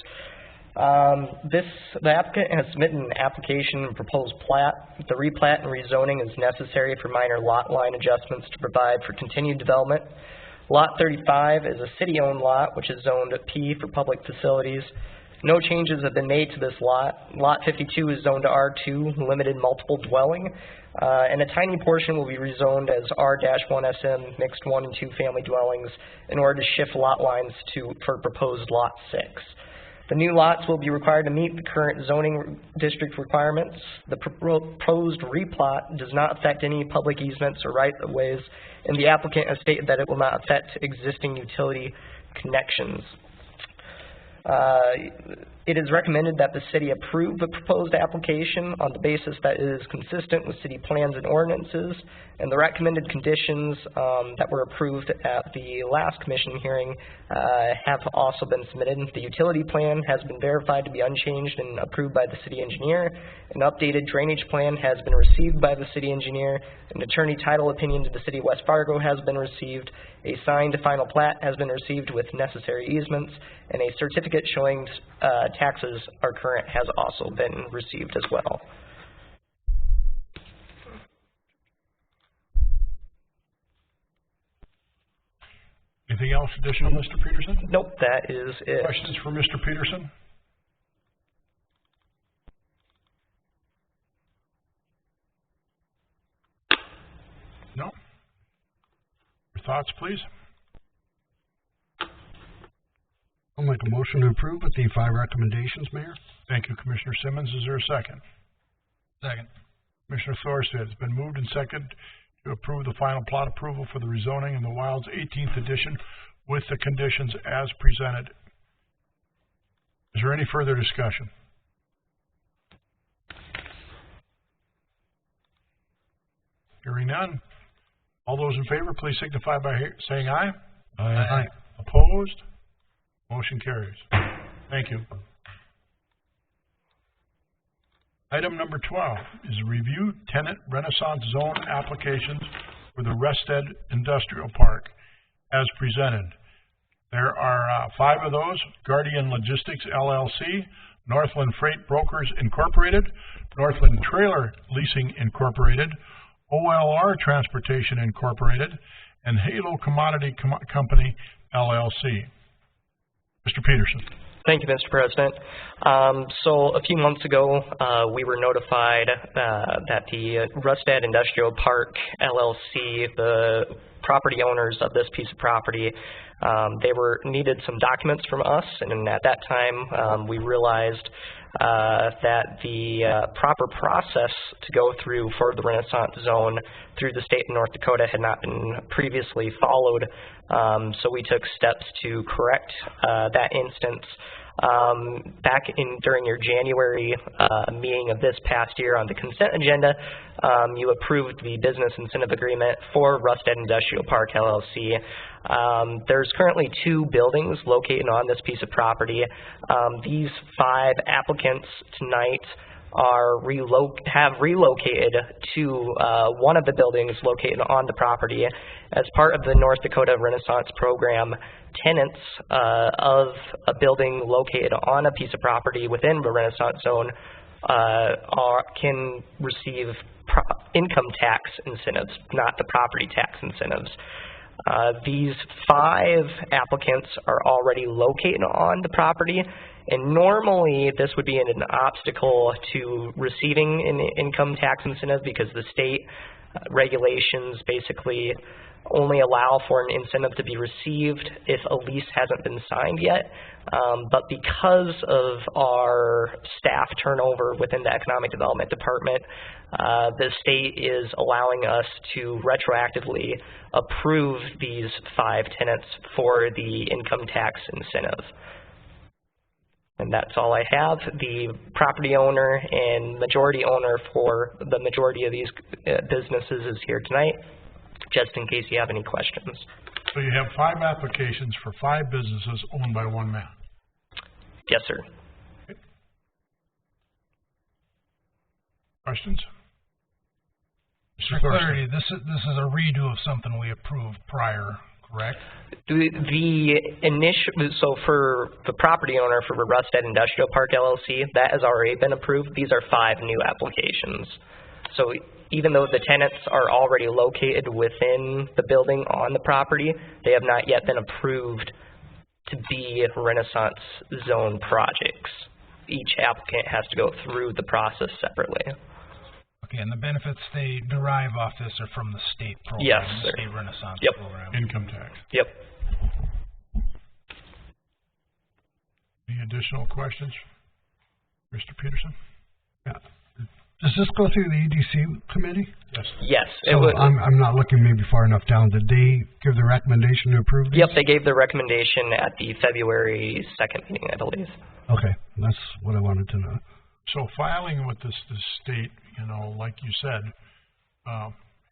The applicant has submitted an application and proposed plat. The replat and rezoning is necessary for minor lot line adjustments to provide for continued development. Lot 35 is a city-owned lot, which is zoned P for public facilities. No changes have been made to this lot. Lot 52 is zoned to R2, limited multiple dwelling, and a tiny portion will be rezoned as R-1SM, mixed 1 and 2 family dwellings, in order to shift lot lines for proposed Lot 6. The new lots will be required to meet the current zoning district requirements. The proposed replat does not affect any public easements or right-of-ways, and the applicant has stated that it will not affect existing utility connections. It is recommended that the city approve the proposed application on the basis that it is consistent with city plans and ordinances, and the recommended conditions that were approved at the last commission hearing have also been submitted. The utility plan has been verified to be unchanged and approved by the city engineer. An updated drainage plan has been received by the city engineer. An attorney title opinion to the city of West Fargo has been received. A signed final plat has been received with necessary easements, and a certificate showing taxes are current has also been received as well. Anything else additional, Mr. Peterson? Nope, that is it. Questions for Mr. Peterson? No? Your thoughts, please? I'll make a motion to approve with the 5 recommendations, Mayor. Thank you, Commissioner Simmons. Is there a second? Second. Commissioner Thorstad, it's been moved and seconded to approve the final plot approval for the rezoning in the Wilds 18th edition with the conditions as presented. Is there any further discussion? Hearing none. All those in favor, please signify by saying aye. Aye. Opposed? Motion carries. Thank you. Item number 12 is review tenant Renaissance Zone applications for the Rested Industrial Park as presented. There are 5 of those: Guardian Logistics LLC, Northland Freight Brokers Incorporated, Northland Trailer Leasing Incorporated, OLR Transportation Incorporated, and Halo Commodity Company LLC. Mr. Peterson. Thank you, Mr. President. So a few months ago, we were notified that the Rested Industrial Park LLC, the property owners of this piece of property, they needed some documents from us, and at that time we realized that the proper process to go through for the Renaissance Zone through the state of North Dakota had not been previously followed, so we took steps to correct that instance. Back during your January meeting of this past year on the consent agenda, you approved the business incentive agreement for Rested Industrial Park LLC. There's currently 2 buildings located on this piece of property. These 5 applicants tonight have relocated to one of the buildings located on the property. As part of the North Dakota Renaissance Program, tenants of a building located on a piece of property within the Renaissance Zone can receive income tax incentives, not the property tax incentives. These 5 applicants are already located on the property, and normally this would be an obstacle to receiving an income tax incentive because the state regulations basically only allow for an incentive to be received if a lease hasn't been signed yet. But because of our staff turnover within the Economic Development Department, the state is allowing us to retroactively approve these 5 tenants for the income tax incentive. And that's all I have. The property owner and majority owner for the majority of these businesses is here tonight, just in case you have any questions. So you have 5 applications for 5 businesses owned by 1 man? Yes, sir. Okay. Questions? For clarity, this is a redo of something we approved prior, correct? The initial, so for the property owner for Rustad Industrial Park LLC, that has already been approved. These are 5 new applications. So even though the tenants are already located within the building on the property, they have not yet been approved to be Renaissance zone projects. Each applicant has to go through the process separately. Okay, and the benefits they derive off this are from the state program, yes, the state Renaissance program. Income tax. Yep. Any additional questions? Mr. Peterson? Yeah. Does this go through the EDC committee? Yes. Yes. So I'm not looking maybe far enough down. Did they give the recommendation to approve these? Yep, they gave the recommendation at the February 2nd meeting, I believe. Okay, that's what I wanted to know. So filing with the state, like you said,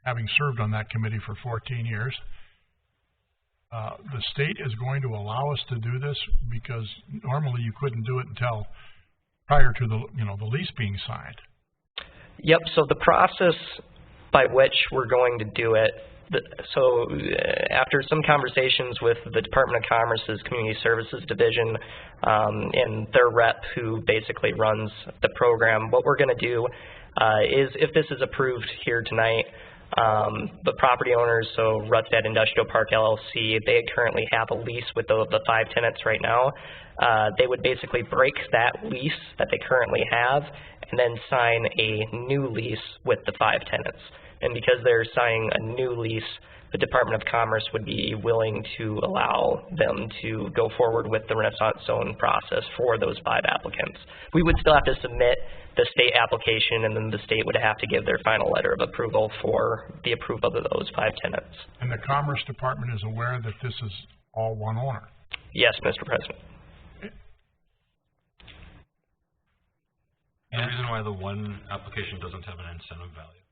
having served on that committee for 14 years, the state is going to allow us to do this because normally you couldn't do it until prior to the lease being signed. Yep, so the process by which we're going to do it, after some conversations with the Department of Commerce's Community Services Division and their rep who basically runs the program, what we're going to do is, if this is approved here tonight, the property owners, so Rustad Industrial Park LLC, they currently have a lease with the 5 tenants right now. They would basically break that lease that they currently have and then sign a new lease with the 5 tenants. And because they're signing a new lease, the Department of Commerce would be willing to allow them to go forward with the Renaissance Zone process for those 5 applicants. We would still have to submit the state application, and then the state would have to give their final letter of approval for the approval of those 5 tenants. And the Commerce Department is aware that this is all one owner? Yes, Mr. President. The reason why the one application doesn't have an incentive value?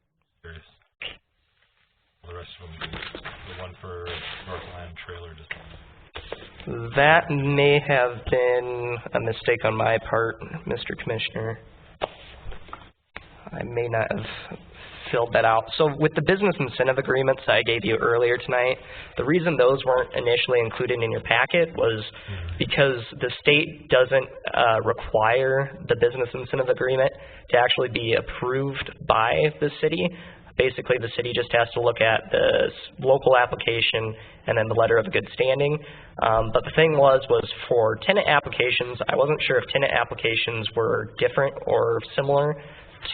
Curious. The rest of them, the one for Northland Trailer just. That may have been a mistake on my part, Mr. Commissioner. I may not have filled that out. So with the business incentive agreements that I gave you earlier tonight, the reason those weren't initially included in your packet was because the state doesn't require the business incentive agreement to actually be approved by the city. Basically, the city just has to look at the local application and then the letter of good standing. But the thing was for tenant applications, I wasn't sure if tenant applications were different or similar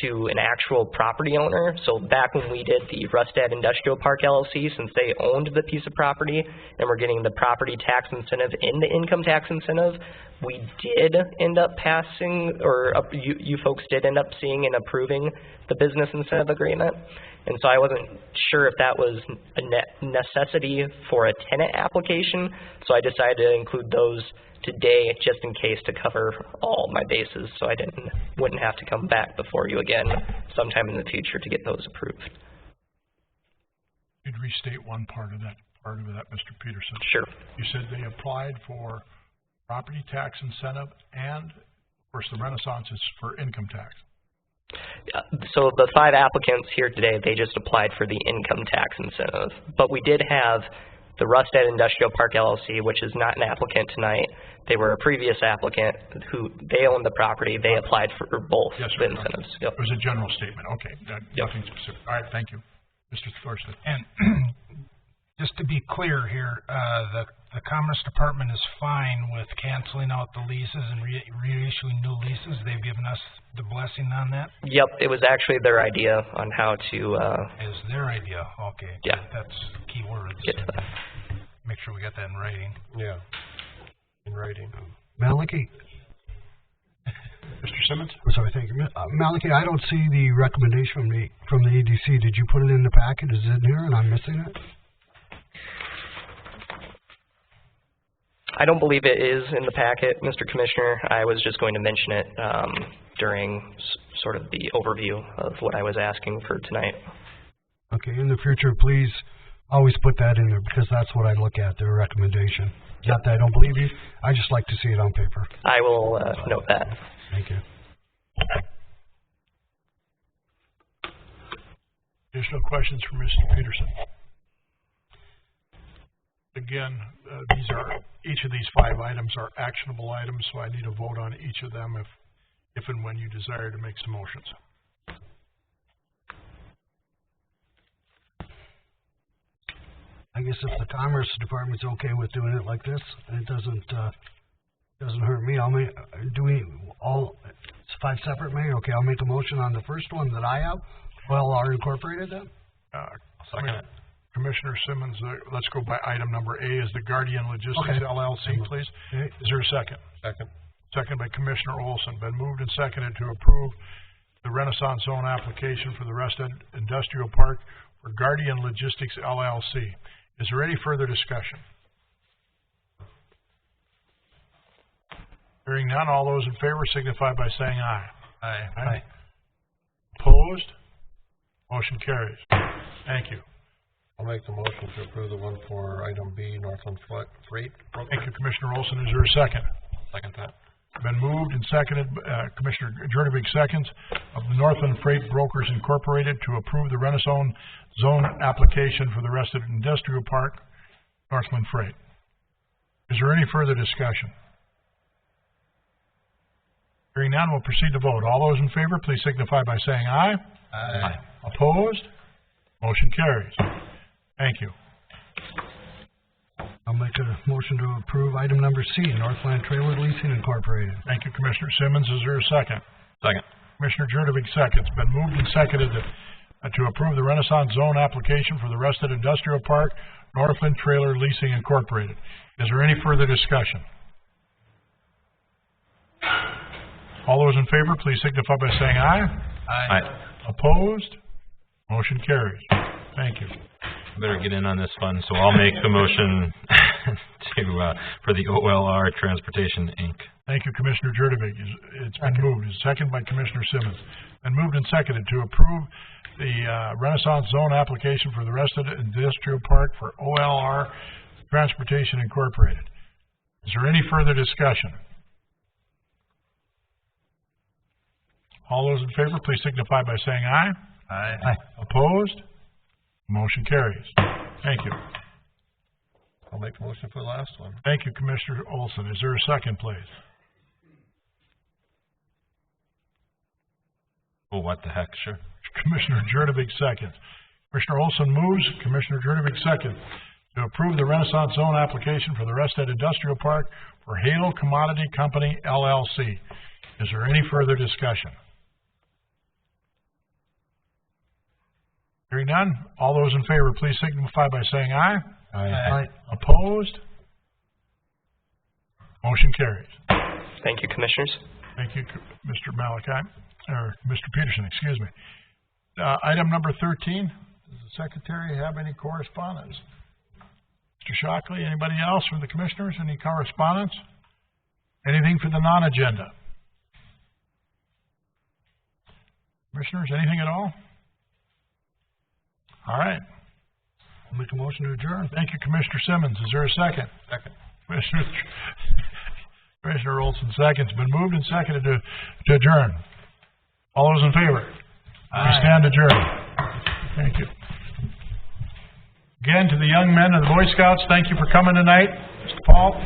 to an actual property owner. So back when we did the Rustad Industrial Park LLC, since they owned the piece of property and were getting the property tax incentive in the income tax incentive, we did end up passing, or you folks did end up seeing and approving the business incentive agreement. And so I wasn't sure if that was a necessity for a tenant application, so I decided to include those today just in case to cover all my bases, so I wouldn't have to come back before you again sometime in the future to get those approved. You'd restate one part of that, Mr. Peterson. Sure. You said they applied for property tax incentive and, of course, the Renaissance is for income tax. So the 5 applicants here today, they just applied for the income tax incentive. But we did have the Rustad Industrial Park LLC, which is not an applicant tonight. They were a previous applicant who, they owned the property. They applied for both the incentives. Yep. It was a general statement. Okay. Nothing specific. All right. Thank you. Mr. Thorsten. And just to be clear here, the Commerce Department is fine with canceling out the leases and reissuing new leases. They've given us the blessing on that? Yep, it was actually their idea on how to... Is their idea? Okay. Yeah. That's key words. Get to that. Make sure we get that in writing. Yeah. In writing. Malachi. Mr. Simmons? I'm sorry, thank you. Malachi, I don't see the recommendation from the EDC. Did you put it in the packet? Is it in here and I'm missing it? I don't believe it is in the packet, Mr. Commissioner. I was just going to mention it during sort of the overview of what I was asking for tonight. Okay, in the future, please always put that in there because that's what I look at, their recommendation. Not that I don't believe you, I just like to see it on paper. I will note that. Thank you. Additional questions for Mr. Peterson? again, each of these 5 items are actionable items, so I need a vote on each of them if and when you desire to make some motions. I guess if the Commerce Department's okay with doing it like this, and it doesn't hurt me, it's 5 separate, Mayor? Okay, I'll make a motion on the first one that I have. OLR Incorporated then? Second it. Commissioner Simmons, let's go by item number A, is the Guardian Logistics LLC, please. Okay. Is there a second? Second. Second by Commissioner Olson. Been moved and seconded to approve the Renaissance Zone application for the Rested Industrial Park for Guardian Logistics LLC. Is there any further discussion? Hearing none, all those in favor signify by saying aye. Aye. Opposed? Motion carries. Thank you. I'll make the motion to approve the one for item B, Northland Freight. Thank you, Commissioner Olson. Is there a second? Second that. Been moved and seconded, Commissioner Jerdevig seconds, of the Northland Freight Brokers Incorporated to approve the Renaissance Zone application for the Rested Industrial Park, Northland Freight. Is there any further discussion? Hearing none, we'll proceed to vote. All those in favor, please signify by saying aye. Aye. Opposed? Motion carries. Thank you. I'll make a motion to approve item number C, Northland Trailer Leasing Incorporated. Thank you, Commissioner Simmons. Is there a second? Second. Commissioner Jerdevig seconds. Been moved and seconded to approve the Renaissance Zone application for the Rested Industrial Park, Northland Trailer Leasing Incorporated. Is there any further discussion? All those in favor, please signify by saying aye. Aye. Opposed? Motion carries. Thank you. Better get in on this fund, so I'll make the motion for the OLR Transportation, Inc. Thank you, Commissioner Jerdevig. It's been moved. It's seconded by Commissioner Simmons. And moved and seconded to approve the Renaissance Zone application for the Rested Industrial Park for OLR Transportation Incorporated. Is there any further discussion? All those in favor, please signify by saying aye. Aye. Opposed? Motion carries. Thank you. I'll make the motion for the last one. Thank you, Commissioner Olson. Is there a second, please? Oh, what the heck, sure. Commissioner Jerdevig seconds. Commissioner Olson moves. Commissioner Jerdevig seconds to approve the Renaissance Zone application for the Rested Industrial Park for Halo Commodity Company, LLC. Is there any further discussion? Hearing none, all those in favor, please signify by saying aye. Aye. Opposed? Motion carries. Thank you, Commissioners. Thank you, Mr. Malachi, or Mr. Peterson, excuse me. Item number 13, does the Secretary have any correspondence? Mr. Shockley, anybody else from the Commissioners, any correspondence? Anything for the non-agenda? Commissioners, anything at all? All right. I'll make a motion to adjourn. Thank you, Commissioner Simmons. Is there a second? Second. Commissioner Olson seconds. Been moved and seconded to adjourn. All those in favor? Aye. We stand adjourned. Thank you. Again, to the young men of the Boy Scouts, thank you for coming tonight. Mr. Paul.